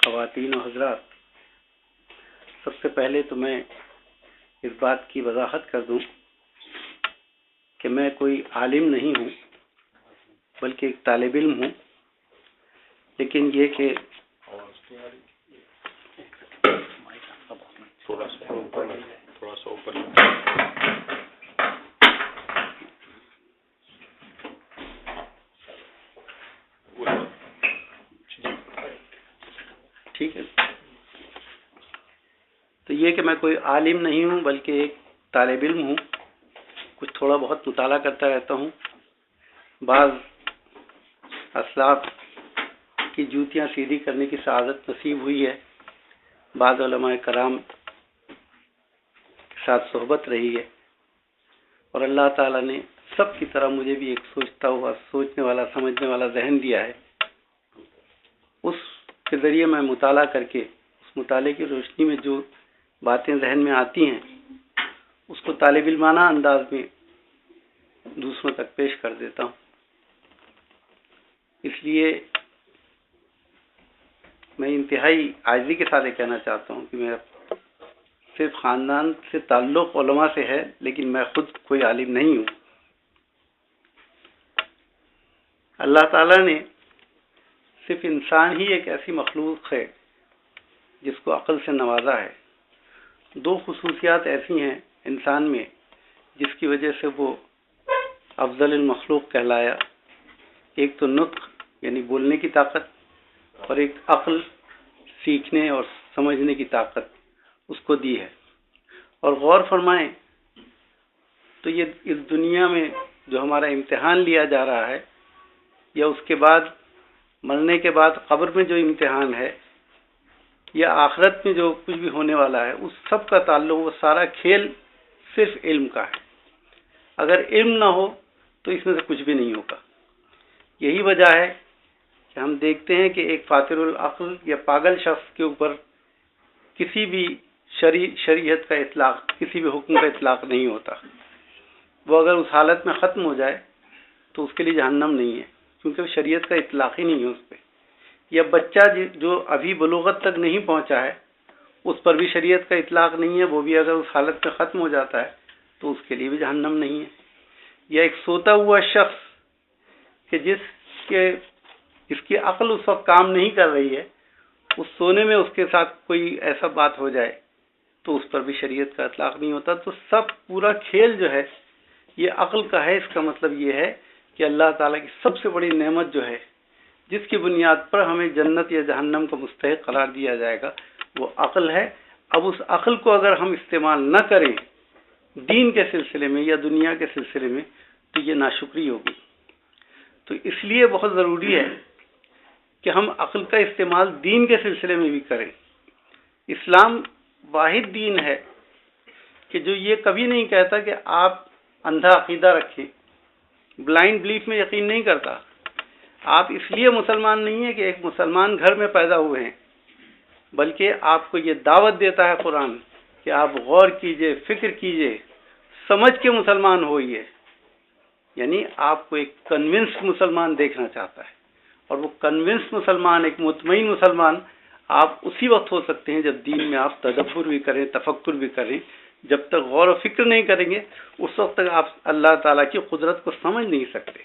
خواتین و حضرات، سب سے پہلے تو میں اس بات کی وضاحت کر دوں کہ میں کوئی عالم نہیں ہوں بلکہ ایک طالب علم ہوں، لیکن یہ کہ ٹھیک ہے، تو یہ کہ میں کوئی عالم نہیں ہوں بلکہ ایک طالب علم ہوں، کچھ تھوڑا بہت مطالعہ کرتا رہتا ہوں، بعض اسلاف کی جوتیاں سیدھی کرنے کی سعادت نصیب ہوئی ہے، بعض علماء کرام کے ساتھ صحبت رہی ہے، اور اللہ تعالیٰ نے سب کی طرح مجھے بھی ایک سوچتا ہوا، سوچنے والا، سمجھنے والا ذہن دیا ہے۔ اس کے ذریعے میں مطالعہ کر کے اس مطالعے کی روشنی میں جو باتیں ذہن میں آتی ہیں اس کو طالب علمانہ انداز میں دوسروں تک پیش کر دیتا ہوں۔ اس لیے میں انتہائی عاجزی کے ساتھ یہ کہنا چاہتا ہوں کہ میرا صرف خاندان سے تعلق علماء سے ہے، لیکن میں خود کوئی عالم نہیں ہوں۔ اللہ تعالیٰ نے صرف انسان ہی ایک ایسی مخلوق ہے جس کو عقل سے نوازا ہے۔ دو خصوصیات ایسی ہیں انسان میں جس کی وجہ سے وہ افضل المخلوق کہلایا، ایک تو نطق یعنی بولنے کی طاقت، اور ایک عقل سیکھنے اور سمجھنے کی طاقت اس کو دی ہے۔ اور غور فرمائیں تو یہ اس دنیا میں جو ہمارا امتحان لیا جا رہا ہے، یا اس کے بعد مرنے کے بعد قبر میں جو امتحان ہے، یا آخرت میں جو کچھ بھی ہونے والا ہے، اس سب کا تعلق، وہ سارا کھیل صرف علم کا ہے۔ اگر علم نہ ہو تو اس میں سے کچھ بھی نہیں ہوگا۔ یہی وجہ ہے کہ ہم دیکھتے ہیں کہ ایک فاتر العقل یا پاگل شخص کے اوپر کسی بھی شریعت کا اطلاق، کسی بھی حکم کا اطلاق نہیں ہوتا۔ وہ اگر اس حالت میں ختم ہو جائے تو اس کے لیے جہنم نہیں ہے، کیونکہ شریعت کا اطلاق ہی نہیں ہے اس پہ۔ یا بچہ جو ابھی بلوغت تک نہیں پہنچا ہے، اس پر بھی شریعت کا اطلاق نہیں ہے، وہ بھی اگر اس حالت میں ختم ہو جاتا ہے تو اس کے لیے بھی جہنم نہیں ہے۔ یا ایک سوتا ہوا شخص کہ جس کی عقل اس وقت کام نہیں کر رہی ہے، اس سونے میں اس کے ساتھ کوئی ایسا بات ہو جائے تو اس پر بھی شریعت کا اطلاق نہیں ہوتا۔ تو سب پورا کھیل جو ہے یہ عقل کا ہے۔ اس کا مطلب یہ ہے کہ اللہ تعالیٰ کی سب سے بڑی نعمت جو ہے، جس کی بنیاد پر ہمیں جنت یا جہنم کا مستحق قرار دیا جائے گا، وہ عقل ہے۔ اب اس عقل کو اگر ہم استعمال نہ کریں دین کے سلسلے میں یا دنیا کے سلسلے میں تو یہ ناشکری ہوگی۔ تو اس لیے بہت ضروری ہے کہ ہم عقل کا استعمال دین کے سلسلے میں بھی کریں۔ اسلام واحد دین ہے کہ جو یہ کبھی نہیں کہتا کہ آپ اندھا عقیدہ رکھیں، بلائنڈ بلیف میں یقین نہیں کرتا۔ آپ اس لیے مسلمان نہیں ہیں کہ ایک مسلمان گھر میں پیدا ہوئے ہیں، بلکہ آپ کو یہ دعوت دیتا ہے قرآن کہ آپ غور کیجئے، فکر کیجئے، سمجھ کے مسلمان ہوئیے۔ یعنی آپ کو ایک کنونسڈ مسلمان دیکھنا چاہتا ہے، اور وہ کنونسڈ مسلمان، ایک مطمئن مسلمان آپ اسی وقت ہو سکتے ہیں جب دین میں آپ تدبر بھی کریں، تفکر بھی کریں۔ جب تک غور و فکر نہیں کریں گے اس وقت تک آپ اللہ تعالیٰ کی قدرت کو سمجھ نہیں سکتے،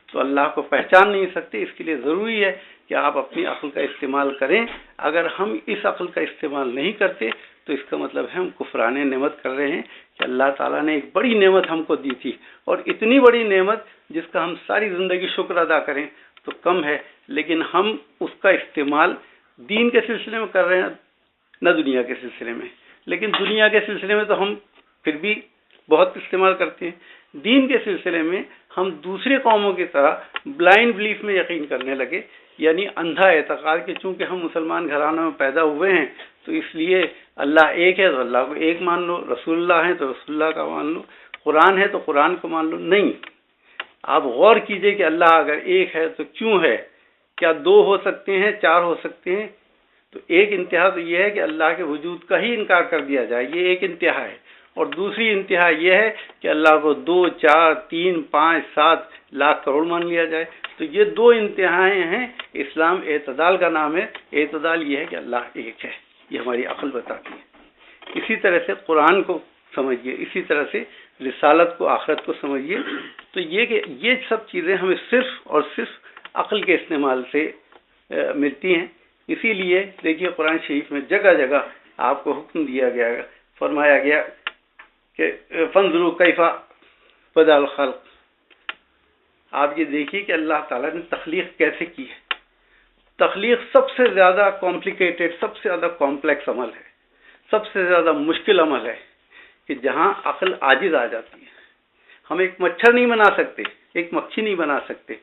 تو اللہ کو پہچان نہیں سکتے۔ اس کے لیے ضروری ہے کہ آپ اپنی عقل کا استعمال کریں۔ اگر ہم اس عقل کا استعمال نہیں کرتے تو اس کا مطلب ہے ہم کفران نعمت کر رہے ہیں کہ اللہ تعالیٰ نے ایک بڑی نعمت ہم کو دی تھی، اور اتنی بڑی نعمت جس کا ہم ساری زندگی شکر ادا کریں تو کم ہے، لیکن ہم اس کا استعمال دین کے سلسلے میں کر رہے ہیں، نہ دنیا کے سلسلے میں۔ لیکن دنیا کے سلسلے میں تو ہم پھر بھی بہت استعمال کرتے ہیں۔ دین کے سلسلے میں ہم دوسری قوموں کی طرح بلائنڈ بلیف میں یقین کرنے لگے، یعنی اندھا اعتقاد کہ چونکہ ہم مسلمان گھرانوں میں پیدا ہوئے ہیں تو اس لیے اللہ ایک ہے تو اللہ کو ایک مان لو، رسول اللہ ہے تو رسول اللہ کا مان لو، قرآن ہے تو قرآن کو مان لو۔ نہیں، آپ غور کیجئے کہ اللہ اگر ایک ہے تو کیوں ہے؟ کیا دو ہو سکتے ہیں، چار ہو سکتے ہیں؟ تو ایک انتہا تو یہ ہے کہ اللہ کے وجود کا ہی انکار کر دیا جائے، یہ ایک انتہا ہے۔ اور دوسری انتہا یہ ہے کہ اللہ کو 2 4 3 5 7 لاکھ کروڑ مان لیا جائے. تو یہ دو انتہائیں ہیں. اسلام اعتدال کا نام ہے. اعتدال یہ ہے کہ اللہ ایک ہے، یہ ہماری عقل بتاتی ہے. اسی طرح سے قرآن کو سمجھیے، اسی طرح سے رسالت کو، آخرت کو سمجھیے. تو یہ کہ یہ سب چیزیں ہمیں صرف اور صرف عقل کے استعمال سے ملتی ہیں. اسی لیے دیکھیے قرآن شریف میں جگہ جگہ آپ کو حکم دیا گیا، فرمایا گیا کہ فانظروا کیف بدأ الخلق. آپ یہ دیکھیے کہ اللہ تعالیٰ نے تخلیق کیسے کی ہے. تخلیق سب سے زیادہ کمپلیکیٹڈ، سب سے زیادہ کمپلیکس عمل ہے، سب سے زیادہ مشکل عمل ہے کہ جہاں عقل عاجز آ جاتی ہے. ہم ایک مچھر نہیں بنا سکتے، ایک مکھی نہیں بنا سکتے.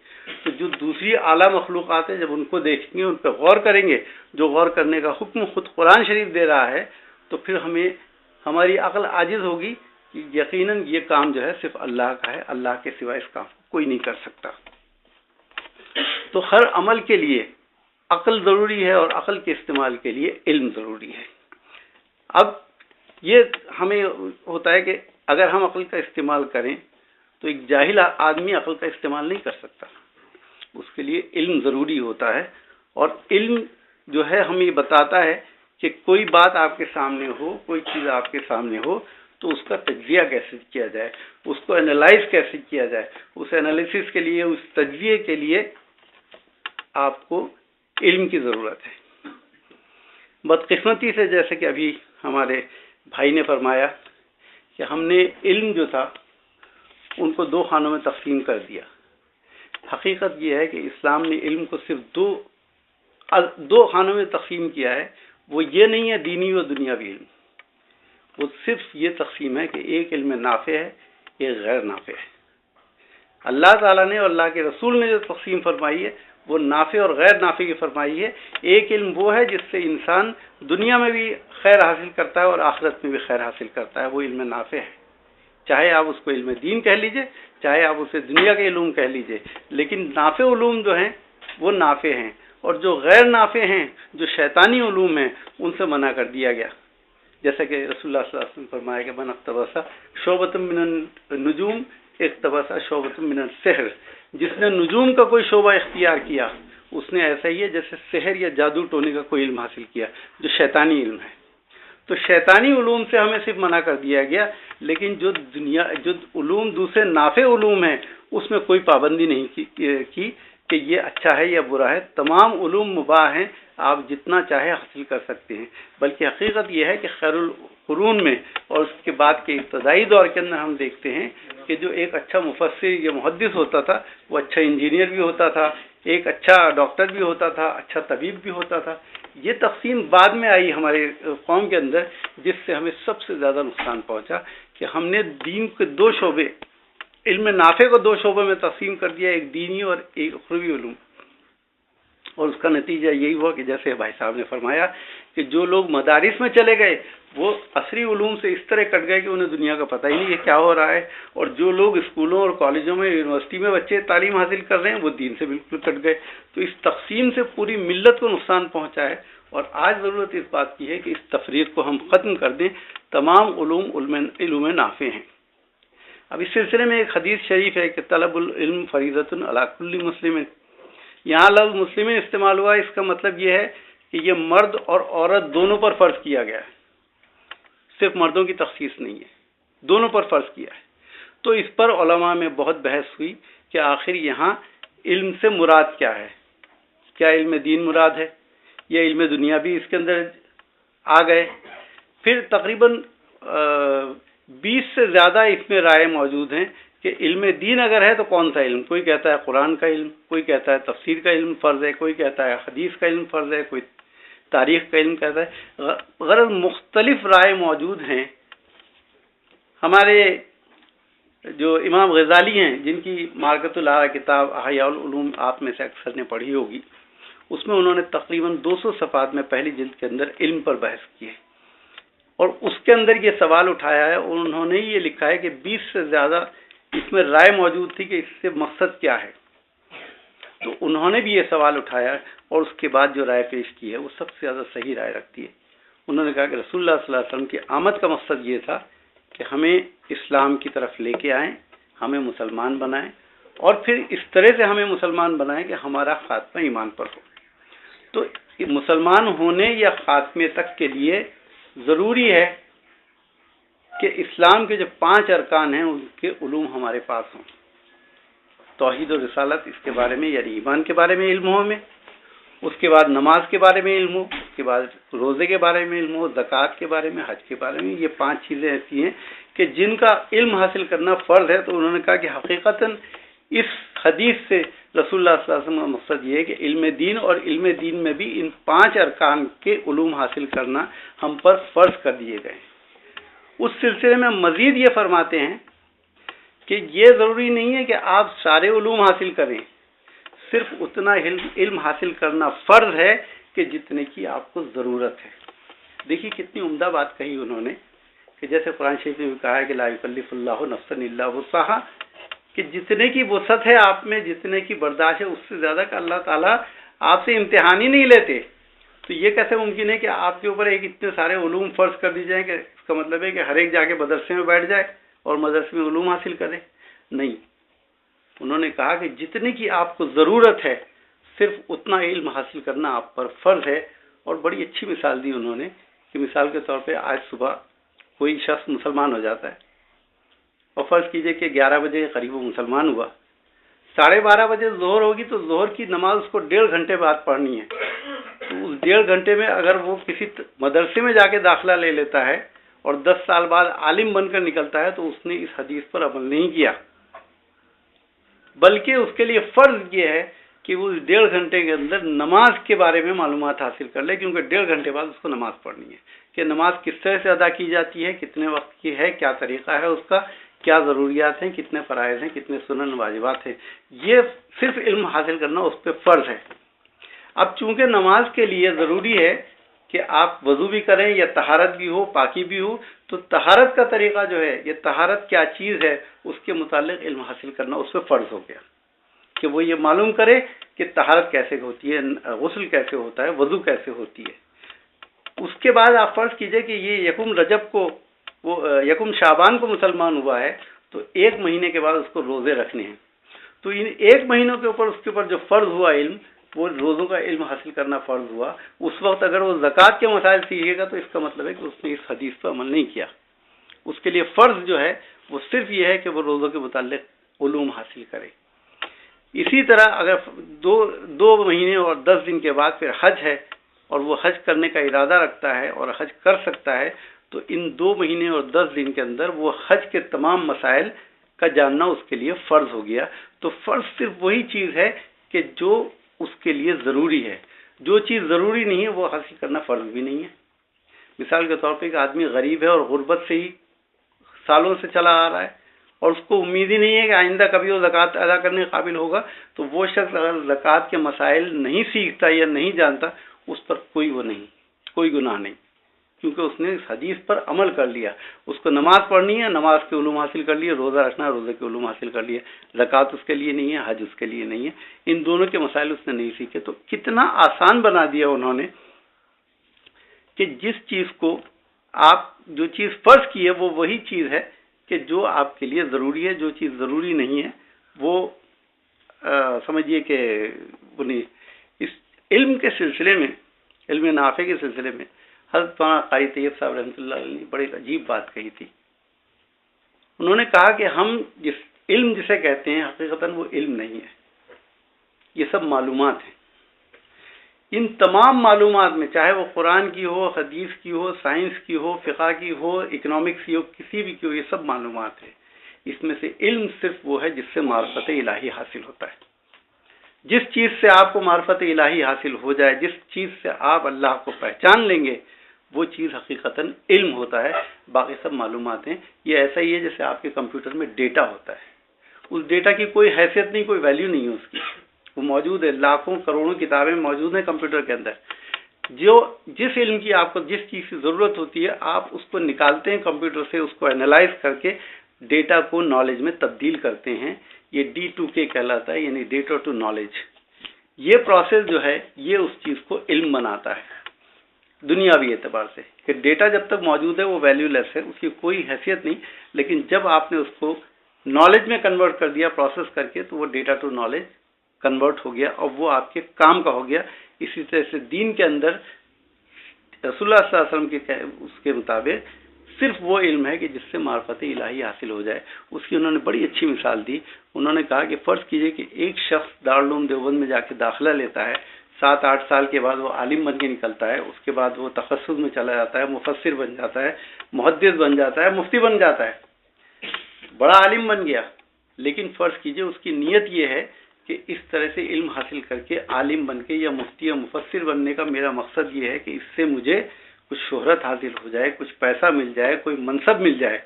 تو جو دوسری اعلیٰ مخلوقات ہیں، جب ان کو دیکھیں گے، ان پہ غور کریں گے، جو غور کرنے کا حکم خود قرآن شریف دے رہا ہے، تو پھر ہماری عقل عاجز ہوگی کہ یقیناً یہ کام جو ہے صرف اللہ کا ہے، اللہ کے سوا اس کام کو کوئی نہیں کر سکتا. تو ہر عمل کے لیے عقل ضروری ہے اور عقل کے استعمال کے لیے علم ضروری ہے. اب یہ ہمیں ہوتا ہے کہ اگر ہم عقل کا استعمال کریں تو ایک جاہل آدمی عقل کا استعمال نہیں کر سکتا. اس کے لیے علم ضروری ہوتا ہے. اور علم جو ہے ہمیں یہ بتاتا ہے کہ کوئی بات آپ کے سامنے ہو، کوئی چیز آپ کے سامنے ہو، تو اس کا تجزیہ کیسے کیا جائے، اس کو انالائز کیسے کیا جائے. اس انالیسس کے لیے، اس تجزیے کے لیے آپ کو علم کی ضرورت ہے. بدقسمتی سے جیسے کہ ابھی ہمارے بھائی نے فرمایا کہ ہم نے علم جو تھا ان کو 2 خانوں میں تقسیم کر دیا. حقیقت یہ ہے کہ اسلام نے علم کو صرف دو خانوں میں تقسیم کیا ہے. وہ یہ نہیں ہے دینی و دنیاوی علم، وہ صرف یہ تقسیم ہے کہ ایک علم نافع ہے، ایک غیر نافع ہے. اللہ تعالیٰ نے اور اللہ کے رسول نے جو تقسیم فرمائی ہے وہ نافع اور غیر نافع کی فرمائی ہے. ایک علم وہ ہے جس سے انسان دنیا میں بھی خیر حاصل کرتا ہے اور آخرت میں بھی خیر حاصل کرتا ہے، وہ علم نافع ہے. چاہے آپ اس کو علم دین کہہ لیجئے، چاہے آپ اسے دنیا کے علوم کہہ لیجئے، لیکن نافع علوم جو ہیں وہ نافع ہیں. اور جو غیر نافع ہیں، جو شیطانی علوم ہیں، ان سے منع کر دیا گیا. جیسا کہ رسول اللہ صلی اللہ علیہ وسلم فرمایا کہ من اقتبس شعبۃ من النجوم اقتبس شعبۃ من السحر. جس نے نجوم کا کوئی شعبہ اختیار کیا، اس نے ایسا ہی ہے جیسے سحر یا جادو ٹونے کا کوئی علم حاصل کیا، جو شیطانی علم ہے. تو شیطانی علوم سے ہمیں صرف منع کر دیا گیا، لیکن جو علوم دوسرے نافع علوم ہیں اس میں کوئی پابندی نہیں کی کہ یہ اچھا ہے یا برا ہے. تمام علوم مباح ہیں، آپ جتنا چاہے حاصل کر سکتے ہیں. بلکہ حقیقت یہ ہے کہ خیر القرون میں اور اس کے بعد کے ابتدائی دور کے اندر ہم دیکھتے ہیں کہ جو ایک اچھا مفسر یا محدث ہوتا تھا وہ اچھا انجینئر بھی ہوتا تھا، ایک اچھا ڈاکٹر بھی ہوتا تھا، اچھا طبیب بھی ہوتا تھا. یہ تقسیم بعد میں آئی ہمارے قوم کے اندر، جس سے ہمیں سب سے زیادہ نقصان پہنچا کہ ہم نے دین کے 2 شعبے، علم نافع کو 2 شعبوں میں تقسیم کر دیا، ایک دینی اور ایک اخروی علوم. اور اس کا نتیجہ یہی ہوا کہ جیسے بھائی صاحب نے فرمایا کہ جو لوگ مدارس میں چلے گئے وہ عصری علوم سے اس طرح کٹ گئے کہ انہیں دنیا کا پتہ ہی نہیں ہے کیا ہو رہا ہے. اور جو لوگ اسکولوں اور کالجوں میں، یونیورسٹی میں بچے تعلیم حاصل کر رہے ہیں وہ دین سے بالکل کٹ گئے. تو اس تقسیم سے پوری ملت کو نقصان پہنچا ہے. اور آج ضرورت اس بات کی ہے کہ اس تفریق کو ہم ختم کر دیں. تمام علوم نافع ہیں. اب اس سلسلے میں ایک حدیث شریف ہے کہ طلب العلم فریضۃ علی کل مسلم. یہاں لفظ مسلم استعمال ہوا، اس کا مطلب یہ ہے کہ یہ مرد اور عورت دونوں پر فرض کیا گیا ہے، صرف مردوں کی تخصیص نہیں ہے، دونوں پر فرض کیا ہے. تو اس پر علماء میں بہت بحث ہوئی کہ آخر یہاں علم سے مراد کیا ہے. کیا علم دین مراد ہے یا علم دنیا بھی اس کے اندر آ گئے. پھر تقریباً 20 سے زیادہ اس میں رائے موجود ہیں کہ علم دین اگر ہے تو کون سا علم. کوئی کہتا ہے قرآن کا علم، کوئی کہتا ہے تفسیر کا علم فرض ہے، کوئی کہتا ہے حدیث کا علم فرض ہے، کوئی تاریخ کا علم کہتا ہے. غرض مختلف رائے موجود ہیں. ہمارے جو امام غزالی ہیں، جن کی مارکۃ العراء کتاب احیاء العلوم آپ میں سے اکثر نے پڑھی ہوگی، اس میں انہوں نے تقریباً 200 صفحات میں پہلی جلد کے اندر علم پر بحث کی ہے. اور اس کے اندر یہ سوال اٹھایا ہے اور انہوں نے یہ لکھا ہے کہ 20 سے زیادہ اس میں رائے موجود تھی کہ اس سے مقصد کیا ہے. تو انہوں نے بھی یہ سوال اٹھایا اور اس کے بعد جو رائے پیش کی ہے وہ سب سے زیادہ صحیح رائے رکھتی ہے. انہوں نے کہا کہ رسول اللہ صلی اللہ علیہ وسلم کی آمد کا مقصد یہ تھا کہ ہمیں اسلام کی طرف لے کے آئیں، ہمیں مسلمان بنائیں، اور پھر اس طرح سے ہمیں مسلمان بنائیں کہ ہمارا خاتمہ ایمان پر ہو۔ تو مسلمان ہونے یا خاتمے تک کے لیے ضروری ہے کہ اسلام کے جو 5 ارکان ہیں ان کے علوم ہمارے پاس ہوں۔ توحید و رسالت، اس کے بارے میں یعنی ایمان کے بارے میں علم ہو ہمیں، اس کے بعد نماز کے بارے میں علم ہو، اس کے بعد روزے کے بارے میں علم ہو، زکوٰۃ کے بارے میں، حج کے بارے میں۔ یہ 5 چیزیں ایسی ہیں کہ جن کا علم حاصل کرنا فرض ہے۔ تو انہوں نے کہا کہ حقیقتاً اس حدیث سے رسول اللہ صلی اللہ علیہ وسلم کا مقصد یہ ہے کہ علم دین، اور علم دین میں بھی ان 5 ارکان کے علوم حاصل کرنا ہم پر فرض کر دیے گئے ہیں۔ اس سلسلے میں مزید یہ فرماتے ہیں کہ یہ ضروری نہیں ہے کہ آپ سارے علوم حاصل کریں، صرف اتنا علم حاصل کرنا فرض ہے کہ جتنے کی آپ کو ضرورت ہے۔ دیکھیے کتنی عمدہ بات کہی انہوں نے، کہ جیسے قرآن شریف میں بھی کہا ہے کہ لا یکلف اللہ نفسا الا وسعہا، کہ جتنے کی وسعت ہے آپ میں، جتنے کی برداشت ہے، اس سے زیادہ کہ اللہ تعالیٰ آپ سے امتحان ہی نہیں لیتے۔ تو یہ کیسے ممکن ہے کہ آپ کے اوپر ایک اتنے سارے علوم فرض کر دی جائیں کہ اس کا مطلب ہے کہ ہر ایک جا کے مدرسے میں بیٹھ جائے اور مدرسے میں علوم حاصل کرے؟ نہیں، انہوں نے کہا کہ جتنے کی آپ کو ضرورت ہے صرف اتنا علم حاصل کرنا آپ پر فرض ہے۔ اور بڑی اچھی مثال دی انہوں نے کہ مثال کے طور پہ آج صبح کوئی شخص مسلمان ہو جاتا ہے، اور فرض کیجئے کہ 11 بجے کے قریب وہ مسلمان ہوا، 12:30 بجے ظہر ہوگی تو ظہر کی نماز اس کو 1.5 گھنٹے بعد پڑھنی ہے۔ تو اس 1.5 گھنٹے میں اگر وہ کسی مدرسے میں جا کے داخلہ لے لیتا ہے اور 10 سال بعد عالم بن کر نکلتا ہے تو اس نے اس حدیث پر عمل نہیں کیا، بلکہ اس کے لیے فرض یہ ہے کہ وہ اس 1.5 گھنٹے کے اندر نماز کے بارے میں معلومات حاصل کر لے، کیونکہ 1.5 گھنٹے بعد اس کو نماز پڑھنی ہے، کہ نماز کس طرح سے ادا کی جاتی ہے، کتنے وقت کی ہے، کیا طریقہ ہے اس کا، کیا ضروریات ہیں، کتنے فرائض ہیں، کتنے سنن واجبات ہیں۔ یہ صرف علم حاصل کرنا اس پہ فرض ہے۔ اب چونکہ نماز کے لیے ضروری ہے کہ آپ وضو بھی کریں یا طہارت بھی ہو، پاکی بھی ہو، تو طہارت کا طریقہ جو ہے، یہ طہارت کیا چیز ہے، اس کے متعلق علم حاصل کرنا اس پہ فرض ہو گیا، کہ وہ یہ معلوم کرے کہ طہارت کیسے ہوتی ہے، غسل کیسے ہوتا ہے، وضو کیسے ہوتی ہے۔ اس کے بعد آپ فرض کیجئے کہ یہ یکم شعبان کو مسلمان ہوا ہے، تو 1 مہینے کے بعد اس کو روزے رکھنے ہیں۔ تو ان 1 مہینوں کے اوپر اس کے اوپر جو فرض ہوا علم، وہ روزوں کا علم حاصل کرنا فرض ہوا۔ اس وقت اگر وہ زکوٰۃ کے مسائل سیکھے گا تو اس کا مطلب ہے کہ اس نے اس حدیث پر عمل نہیں کیا۔ اس کے لیے فرض جو ہے وہ صرف یہ ہے کہ وہ روزوں کے متعلق علوم حاصل کرے۔ اسی طرح اگر 2 مہینے اور 10 دن کے بعد پھر حج ہے، اور وہ حج کرنے کا ارادہ رکھتا ہے اور حج کر سکتا ہے، تو ان 2 مہینے اور 10 دن کے اندر وہ حج کے تمام مسائل کا جاننا اس کے لیے فرض ہو گیا۔ تو فرض صرف وہی چیز ہے کہ جو اس کے لیے ضروری ہے، جو چیز ضروری نہیں ہے وہ حاصل کرنا فرض بھی نہیں ہے۔ مثال کے طور پہ ایک آدمی غریب ہے اور غربت سے ہی سالوں سے چلا آ رہا ہے، اور اس کو امید ہی نہیں ہے کہ آئندہ کبھی وہ زکوٰۃ ادا کرنے کے قابل ہوگا، تو وہ شخص اگر زکوٰۃ کے مسائل نہیں سیکھتا یا نہیں جانتا، اس پر کوئی گناہ نہیں، کیونکہ اس نے اس حدیث پر عمل کر لیا۔ اس کو نماز پڑھنی ہے، نماز کے علوم حاصل کر لیے، روزہ رکھنا ہے، روزے کے علوم حاصل کر لیے، زکوٰۃ اس کے لیے نہیں ہے، حج اس کے لیے نہیں ہے، ان دونوں کے مسائل اس نے نہیں سیکھے۔ تو کتنا آسان بنا دیا انہوں نے کہ جس چیز کو آپ جو چیز فرض کی ہے وہ وہی چیز ہے کہ جو آپ کے لیے ضروری ہے، جو چیز ضروری نہیں ہے وہ سمجھیے کہ اس علم کے سلسلے میں، علم نافع کے سلسلے میں حضرت قاری طیب صاحب رحمۃ اللہ علیہ نے بڑی عجیب بات کہی تھی۔ انہوں نے کہا کہ ہم علم جسے کہتے ہیں حقیقتاً وہ علم نہیں ہے، یہ سب معلومات ہیں۔ ان تمام معلومات میں چاہے وہ قرآن کی ہو، حدیث کی ہو، سائنس کی ہو، فقہ کی ہو، اکنامکس کی ہو، کسی بھی کی ہو، یہ سب معلومات ہیں۔ اس میں سے علم صرف وہ ہے جس سے معرفت الہی حاصل ہوتا ہے۔ جس چیز سے آپ کو معرفت الہی حاصل ہو جائے، جس چیز سے آپ اللہ کو پہچان لیں گے، وہ چیز حقیقتاً علم ہوتا ہے۔ باقی سب معلومات ہیں۔ یہ ایسا ہی ہے جیسے آپ کے کمپیوٹر میں ڈیٹا ہوتا ہے، اس ڈیٹا کی کوئی حیثیت نہیں، کوئی ویلیو نہیں ہے اس کی، وہ موجود ہے، لاکھوں کروڑوں کتابیں موجود ہیں کمپیوٹر کے اندر۔ جس علم کی آپ کو جس چیز کی ضرورت ہوتی ہے، آپ اس کو نکالتے ہیں کمپیوٹر سے، اس کو اینالائز کر کے ڈیٹا کو نالج میں تبدیل کرتے ہیں۔ یہ D2K کہلاتا ہے، یعنی ڈیٹا ٹو نالج۔ یہ پروسیس جو ہے یہ اس چیز کو علم بناتا ہے۔ دنیاوی اعتبار سے کہ ڈیٹا جب تک موجود ہے وہ ویلیو لیس ہے، اس کی کوئی حیثیت نہیں، لیکن جب آپ نے اس کو نالج میں کنورٹ کر دیا پروسیس کر کے تو وہ ڈیٹا ٹو نالج کنورٹ ہو گیا اور وہ آپ کے کام کا ہو گیا۔ اسی طرح سے دین کے اندر رسول اللہ صلی اللہ علیہ وسلم کے اس کے مطابق صرف وہ علم ہے کہ جس سے معرفت الہی حاصل ہو جائے۔ اس کی انہوں نے بڑی اچھی مثال دی، انہوں نے کہا کہ فرض کیجئے کہ ایک شخص دارالعلوم دیوبند میں جا کے داخلہ لیتا ہے، 7-8 سال کے بعد وہ عالم بن کے نکلتا ہے، اس کے بعد وہ تخصص میں چلا جاتا ہے، مفسر بن جاتا ہے، محدث بن جاتا ہے، مفتی بن جاتا ہے، بڑا عالم بن گیا۔ لیکن فرض کیجئے اس کی نیت یہ ہے کہ اس طرح سے علم حاصل کر کے عالم بن کے یا مفتی یا مفسر بننے کا میرا مقصد یہ ہے کہ اس سے مجھے کچھ شہرت حاصل ہو جائے، کچھ پیسہ مل جائے، کوئی منصب مل جائے،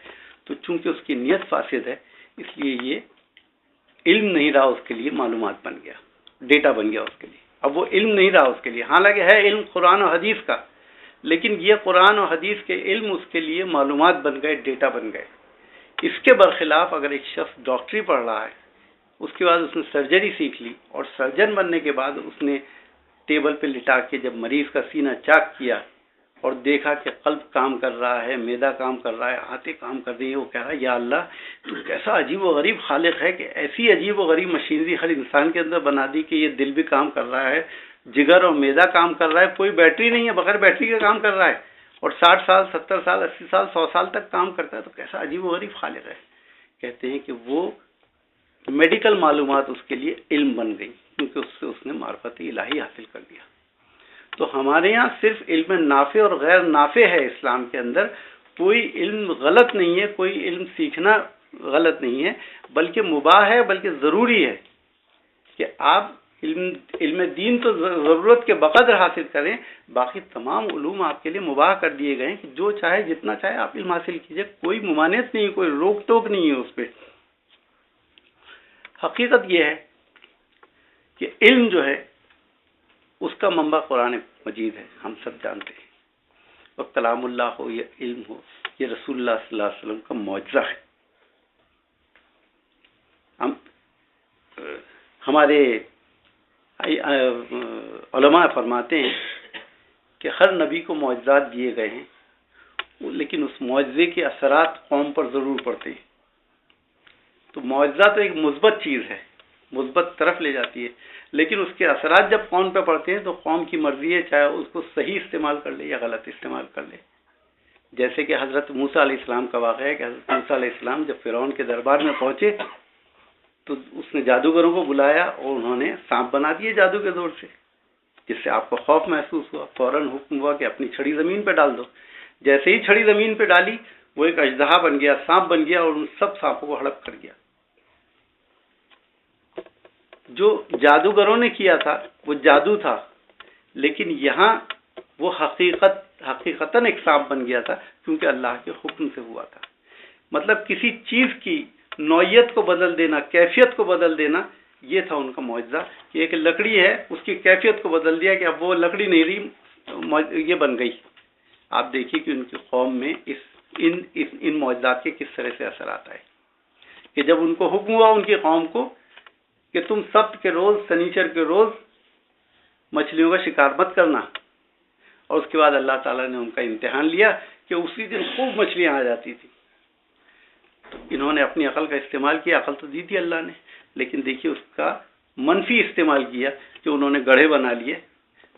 تو چونکہ اس کی نیت فاسد ہے اس لیے یہ علم نہیں رہا اس کے لیے، معلومات بن گیا، ڈیٹا بن گیا اس کے لیے۔ اب وہ علم نہیں رہا اس کے لیے، حالانکہ ہے علم قرآن و حدیث کا، لیکن یہ قرآن و حدیث کے علم اس کے لیے معلومات بن گئے، ڈیٹا بن گئے۔ اس کے برخلاف اگر ایک شخص ڈاکٹری پڑھ رہا ہے، اس کے بعد اس نے سرجری سیکھ لی اور سرجن بننے کے بعد اس نے ٹیبل پہ لٹا کے جب مریض کا سینہ چاک کیا اور دیکھا کہ قلب کام کر رہا ہے، معدہ کام کر رہا ہے، آنتیں کام کر رہی ہیں، وہ کہہ رہا ہے یا اللہ تو کیسا عجیب و غریب خالق ہے کہ ایسی عجیب و غریب مشینری ہر انسان کے اندر بنا دی کہ یہ دل بھی کام کر رہا ہے، جگر اور معدہ کام کر رہا ہے، کوئی بیٹری نہیں ہے، بغیر بیٹری کے کام کر رہا ہے اور 60 سال 70 سال 80 سال 100 سال تک کام کرتا ہے، تو کیسا عجیب و غریب خالق ہے۔ کہتے ہیں کہ وہ میڈیکل معلومات اس کے لیے علم بن گئی کیونکہ اس سے اس نے معرفت الہی حاصل کر لیا۔ تو ہمارے یہاں صرف علم نافع اور غیر نافع ہے، اسلام کے اندر کوئی علم غلط نہیں ہے، کوئی علم سیکھنا غلط نہیں ہے، بلکہ مباح ہے، بلکہ ضروری ہے کہ آپ علم دین تو ضرورت کے بقدر حاصل کریں، باقی تمام علوم آپ کے لیے مباح کر دیے گئے ہیں کہ جو چاہے جتنا چاہے آپ علم حاصل کیجئے، کوئی ممانعت نہیں ہے، کوئی روک ٹوک نہیں ہے اس پہ۔ حقیقت یہ ہے کہ علم جو ہے اس کا منبع قرآن مجید ہے، ہم سب جانتے ہیں، اور کلام اللہ ہو یا علم ہو، یہ رسول اللہ صلی اللہ علیہ وسلم کا معجزہ ہے۔ ہمارے علماء فرماتے ہیں کہ ہر نبی کو معجزات دیے گئے ہیں، لیکن اس معجزے کے اثرات قوم پر ضرور پڑتے ہیں۔ تو معجزہ تو ایک مثبت چیز ہے، مثبت طرف لے جاتی ہے، لیکن اس کے اثرات جب قوم پہ پڑتے ہیں تو قوم کی مرضی ہے، چاہے اس کو صحیح استعمال کر لے یا غلط استعمال کر لے۔ جیسے کہ حضرت موسیٰ علیہ السلام کا واقعہ ہے کہ حضرت موسیٰ علیہ السلام جب فرعون کے دربار میں پہنچے تو اس نے جادوگروں کو بلایا اور انہوں نے سانپ بنا دیے جادو کے زور سے، جس سے آپ کو خوف محسوس ہوا، فوراً حکم ہوا کہ اپنی چھڑی زمین پہ ڈال دو۔ جیسے ہی چھڑی زمین پہ ڈالی وہ ایک اژدہا بن گیا، سانپ بن گیا اور ان سب سانپوں کو ہڑپ کر گیا۔ جو جادوگروں نے کیا تھا وہ جادو تھا، لیکن یہاں وہ حقیقتاً ایک سانپ بن گیا تھا کیونکہ اللہ کے حکم سے ہوا تھا۔ مطلب کسی چیز کی نوعیت کو بدل دینا، کیفیت کو بدل دینا، یہ تھا ان کا معجزہ کہ ایک لکڑی ہے اس کی کیفیت کو بدل دیا کہ اب وہ لکڑی نہیں رہی، یہ بن گئی۔ آپ دیکھیے کہ ان کی قوم میں ان معجزات کے کس طرح سے اثر آتا ہے کہ جب ان کو حکم ہوا ان کی قوم کو کہ تم سبت کے روز، سنیچر کے روز مچھلیوں کا شکار مت کرنا، اور اس کے بعد اللہ تعالیٰ نے ان کا امتحان لیا کہ اسی دن خوب مچھلیاں آ جاتی تھی۔ تو انہوں نے اپنی عقل کا استعمال کیا، عقل تو دی تھی اللہ نے، لیکن دیکھیے اس کا منفی استعمال کیا کہ انہوں نے گڑھے بنا لیے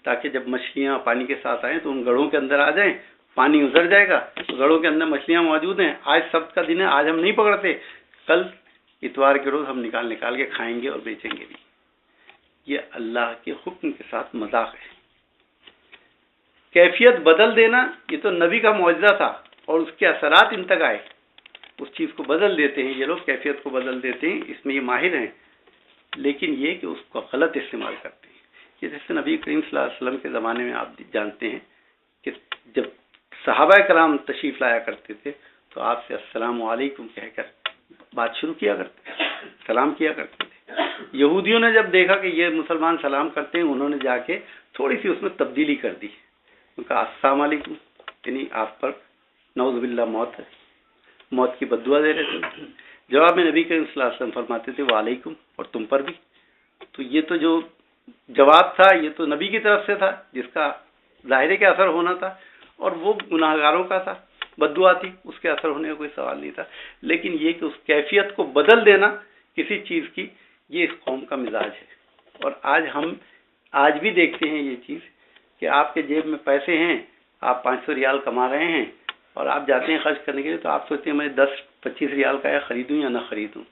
تاکہ جب مچھلیاں پانی کے ساتھ آئیں تو ان گڑھوں کے اندر آ جائیں، پانی اتر جائے گا، گڑھوں کے اندر مچھلیاں موجود ہیں، آج سبت کا دن ہے، آج ہم نہیں پکڑتے، کل اتوار کے روز ہم نکال کے کھائیں گے اور بیچیں گے بھی۔ یہ اللہ کے حکم کے ساتھ مذاق ہے۔ کیفیت بدل دینا یہ تو نبی کا معجزہ تھا اور اس کے اثرات ان تک آئے، اس چیز کو بدل دیتے ہیں یہ لوگ، کیفیت کو بدل دیتے ہیں، اس میں یہ ماہر ہیں، لیکن یہ کہ اس کو غلط استعمال کرتے ہیں۔ یہ جیسے نبی کریم صلی اللہ علیہ وسلم کے زمانے میں آپ جانتے ہیں کہ جب صحابہ کرام تشریف لایا کرتے تھے تو آپ سے السلام علیکم کہہ کر بات شروع کیا کرتے تھے، سلام کیا کرتے تھے۔ یہودیوں نے جب دیکھا کہ یہ مسلمان سلام کرتے ہیں، انہوں نے جا کے تھوڑی سی اس میں تبدیلی کر دی، ان کا السلام علیکم، یعنی آپ پر نعوذ باللہ موت ہے، موت کی بددعا دے رہے تھے۔ جواب میں نبی کریم صلی اللہ علیہ وسلم فرماتے تھے وعلیکم، اور تم پر بھی۔ تو یہ تو جو جواب تھا یہ تو نبی کی طرف سے تھا جس کا ظاہر ہے کہ اثر ہونا تھا، اور وہ گناہگاروں کا تھا، بددعا تھی، اس کے اثر ہونے کا کوئی سوال نہیں تھا، لیکن یہ کہ اس کیفیت کو بدل دینا کسی چیز کی، یہ اس قوم کا مزاج ہے۔ اور ہم آج بھی دیکھتے ہیں یہ چیز کہ آپ کے جیب میں پیسے ہیں، آپ 500 ریال کما رہے ہیں اور آپ جاتے ہیں خرچ کرنے کے لیے، تو آپ سوچتے ہیں میں 10-25 ریال کا یا خریدوں یا نہ خریدوں۔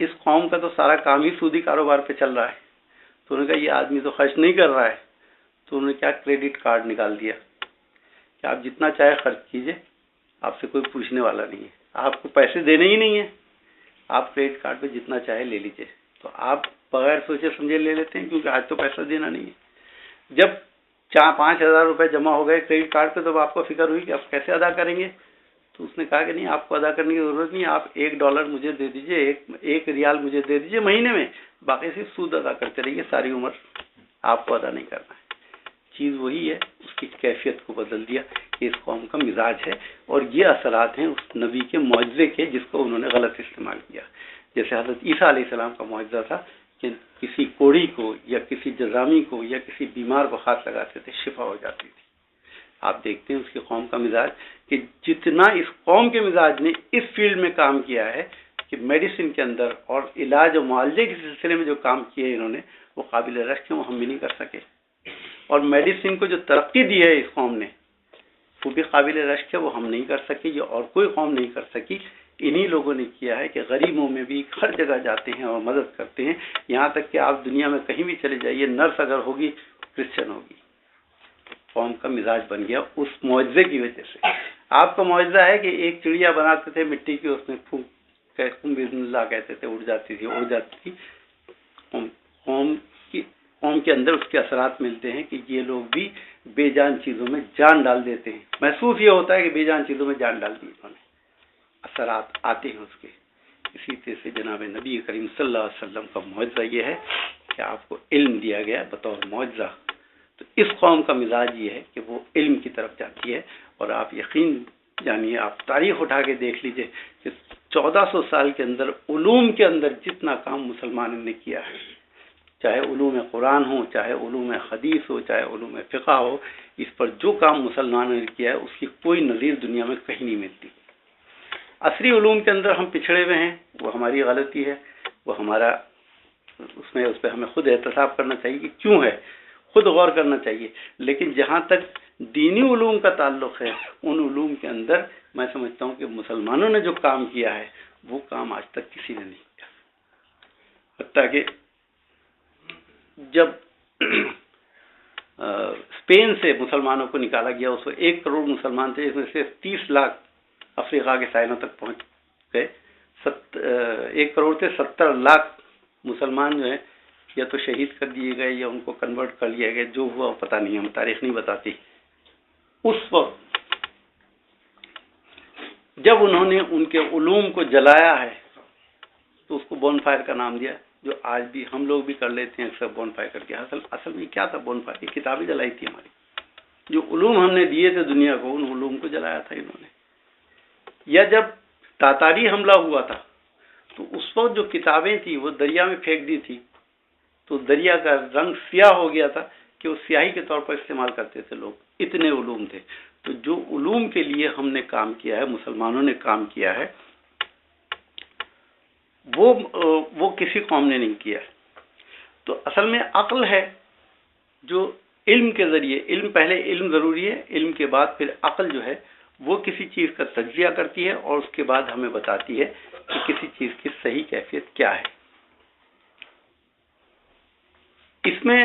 اس قوم کا تو سارا کام ہی سودی کاروبار پہ چل رہا ہے، تو انہوں نے کہا یہ آدمی تو خرچ نہیں کر رہا ہے، تو انہوں نے کیا کریڈٹ کارڈ نکال دیا کہ آپ جتنا چاہے خرچ کیجئے، آپ سے کوئی پوچھنے والا نہیں ہے، آپ کو پیسے دینے ہی نہیں ہے، آپ کریڈٹ کارڈ پہ جتنا چاہے لے لیجئے۔ تو آپ بغیر سوچے سمجھے لے لیتے ہیں، کیونکہ آج تو پیسہ دینا نہیں ہے۔ جب 4-5 ہزار روپے جمع ہو گئے کریڈٹ کارڈ پہ، تو آپ کو فکر ہوئی کہ آپ کیسے ادا کریں گے؟ تو اس نے کہا کہ نہیں، آپ کو ادا کرنے کی ضرورت نہیں، آپ $1 مجھے دے دیجئے، ایک ریال مجھے دے دیجئے مہینے میں، باقی صرف سود ادا کرتے رہیے، ساری عمر آپ کو ادا نہیں کرنا ہے۔ چیز وہی ہے، اس کی کیفیت کو بدل دیا، یہ اس قوم کا مزاج ہے، اور یہ اثرات ہیں اس نبی کے معجزے کے جس کو انہوں نے غلط استعمال کیا۔ جیسے حضرت عیسیٰ علیہ السلام کا معجزہ تھا کہ کسی کوڑی کو یا کسی جزامی کو یا کسی بیمار کو ہاتھ لگاتے تھے، شفا ہو جاتی تھی۔ آپ دیکھتے ہیں اس کی قوم کا مزاج، کہ جتنا اس قوم کے مزاج نے اس فیلڈ میں کام کیا ہے کہ میڈیسن کے اندر اور علاج و معالجے کے سلسلے میں جو کام کیے انہوں نے، وہ قابل رشک ہے، وہ ہم بھی نہیں کر سکے۔ اور میڈیسن کو جو ترقی دی ہے اس قوم نے، وہ بھی قابل رشک ہے، وہ ہم نہیں کر سکے، یہ اور کوئی قوم نہیں کر سکی۔ انہی لوگوں نے کیا ہے کہ غریبوں میں بھی ہر جگہ جاتے ہیں اور مدد کرتے ہیں، یہاں تک کہ آپ دنیا میں کہیں بھی چلے جائیے، نرس اگر ہوگی کرسچن ہوگی۔ قوم کا مزاج بن گیا اس معجزے کی وجہ سے۔ آپ کا معجزہ ہے کہ ایک چڑیا بناتے تھے مٹی کی، اس میں پھونک بسم اللہ کہتے تھے، اڑ جاتی تھی۔ قوم کے اندر اس کے اثرات ملتے ہیں کہ یہ لوگ بھی بے جان چیزوں میں جان ڈال دیتے ہیں، محسوس یہ ہوتا ہے کہ بے جان چیزوں میں جان ڈال دی انہوں نے، اثرات آتے ہیں اس کے۔ اسی طرح سے جناب نبی کریم صلی اللہ علیہ وسلم کا معجزہ یہ ہے کہ آپ کو علم دیا گیا بطور معجزہ، تو اس قوم کا مزاج یہ ہے کہ وہ علم کی طرف جاتی ہے۔ اور آپ یقین جانیے، آپ تاریخ اٹھا کے دیکھ لیجئے کہ 1400 سال کے اندر علوم کے اندر جتنا کام مسلمانوں نے کیا ہے، چاہے علوم قرآن ہو، چاہے علوم حدیث ہو، چاہے علوم فقہ ہو، اس پر جو کام مسلمانوں نے کیا ہے اس کی کوئی نظیر دنیا میں کہیں نہیں ملتی۔ عصری علوم کے اندر ہم پچھڑے ہوئے ہیں، وہ ہماری غلطی ہے، وہ ہمارا اس پہ ہمیں خود احتساب کرنا چاہیے کہ کیوں ہے، خود غور کرنا چاہیے۔ لیکن جہاں تک دینی علوم کا تعلق ہے، ان علوم کے اندر میں سمجھتا ہوں کہ مسلمانوں نے جو کام کیا ہے وہ کام آج تک کسی نے نہیں کیا۔ حتیٰ کہ جب اسپین سے مسلمانوں کو نکالا گیا، اس میں 1 کروڑ مسلمان تھے، اس میں سے 30 لاکھ افریقہ کے ساحلوں تک پہنچ گئے۔ 1 کروڑ سے 70 لاکھ مسلمان جو ہیں یا تو شہید کر دیے گئے یا ان کو کنورٹ کر لیا گیا، جو ہوا وہ پتہ نہیں، ہم تاریخ نہیں بتاتی۔ اس وقت جب انہوں نے ان کے علوم کو جلایا ہے تو اس کو بون فائر کا نام دیا، جو آج بھی ہم لوگ بھی کر لیتے ہیں اکثر بون فائر کر کے۔ اصل میں کیا تھا بون فائر؟ کتابیں جلائی تھی ہماری، جو علوم ہم نے دیے تھے دنیا کو، ان علوم کو جلایا تھا انہوں نے۔ یا جب تاتاری حملہ ہوا تھا تو اس وقت جو کتابیں تھیں وہ دریا میں پھینک دی تھی، تو دریا کا رنگ سیاہ ہو گیا تھا کہ وہ سیاہی کے طور پر استعمال کرتے تھے لوگ، اتنے علوم تھے۔ تو جو علوم کے لیے ہم نے کام کیا ہے، مسلمانوں نے کام کیا ہے، وہ کسی قوم نے نہیں کیا ہے۔ تو اصل میں عقل ہے جو علم کے ذریعے، پہلے علم ضروری ہے، علم کے بعد پھر عقل جو ہے وہ کسی چیز کا تجزیہ کرتی ہے اور اس کے بعد ہمیں بتاتی ہے کہ کسی چیز کی صحیح کیفیت کیا ہے۔ اس میں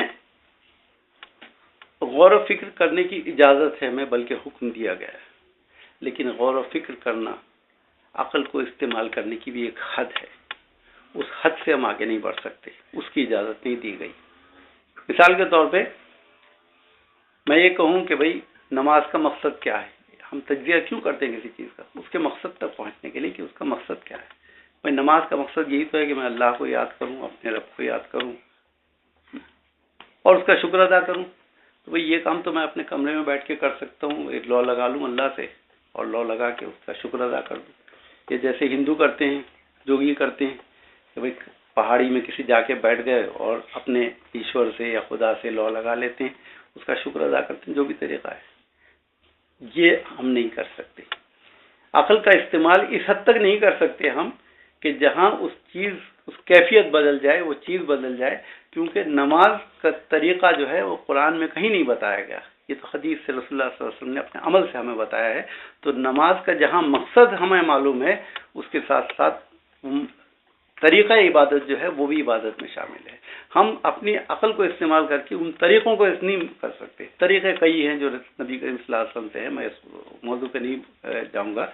غور و فکر کرنے کی اجازت ہے ہمیں، بلکہ حکم دیا گیا ہے، لیکن غور و فکر کرنا، عقل کو استعمال کرنے کی بھی ایک حد ہے، اس حد سے ہم آگے نہیں بڑھ سکتے، اس کی اجازت نہیں دی گئی۔ مثال کے طور پہ میں یہ کہوں کہ بھئی نماز کا مقصد کیا ہے، ہم تجزیہ کیوں کرتے ہیں کسی چیز کا؟ اس کے مقصد تک پہنچنے کے لیے کہ اس کا مقصد کیا ہے۔ بھئی نماز کا مقصد یہی تو ہے کہ میں اللہ کو یاد کروں، اپنے رب کو یاد کروں اور اس کا شکر ادا کروں۔ تو بھئی یہ کام تو میں اپنے کمرے میں بیٹھ کے کر سکتا ہوں، ایک لا لگا لوں اللہ سے اور لا لگا کے اس کا شکر ادا کر دوں۔ یہ جیسے ہندو کرتے ہیں، جوگی کرتے ہیں کہ بھئی پہاڑی میں کسی جا کے بیٹھ گئے اور اپنے ایشور سے یا خدا سے لا لگا لیتے ہیں، اس کا شکر ادا کرتے ہیں، جو بھی طریقہ ہے، یہ ہم نہیں کر سکتے۔ عقل کا استعمال اس حد تک نہیں کر سکتے ہم کہ جہاں اس کیفیت بدل جائے، وہ چیز بدل جائے، کیونکہ نماز کا طریقہ جو ہے وہ قرآن میں کہیں نہیں بتایا گیا، یہ تو حدیث سے رسول اللہ صلی اللہ علیہ وسلم نے اپنے عمل سے ہمیں بتایا ہے۔ تو نماز کا جہاں مقصد ہمیں معلوم ہے، اس کے ساتھ ساتھ طریقہ عبادت جو ہے وہ بھی عبادت میں شامل ہے۔ ہم اپنی عقل کو استعمال کر کے ان طریقوں کو نہیں کر سکتے۔ طریقے کئی ہیں جو نبی کریم صلی اللہ علیہ وسلم سے ہیں، میں اس موضوع پہ نہیں جاؤں گا۔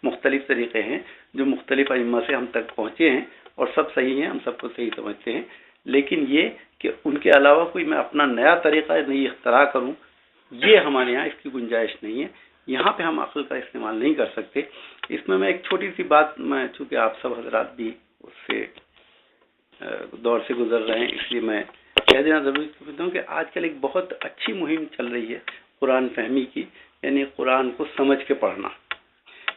مختلف طریقے ہیں جو مختلف ائمہ سے ہم تک پہنچے ہیں، اور سب صحیح ہیں، ہم سب کو صحیح سمجھتے ہیں، لیکن یہ کہ ان کے علاوہ کوئی میں اپنا نیا طریقہ نئی اختراع کروں، یہ ہمارے یہاں اس کی گنجائش نہیں ہے۔ یہاں پہ ہم عقل کا استعمال نہیں کر سکتے۔ اس میں ایک چھوٹی سی بات، میں چونکہ آپ سب حضرات بھی اس سے دور سے گزر رہے ہیں، اس لیے میں کہہ دینا ضروری سمجھتا ہوں کہ آج کل ایک بہت اچھی مہم چل رہی ہے قرآن فہمی کی، یعنی قرآن کو سمجھ کے پڑھنا۔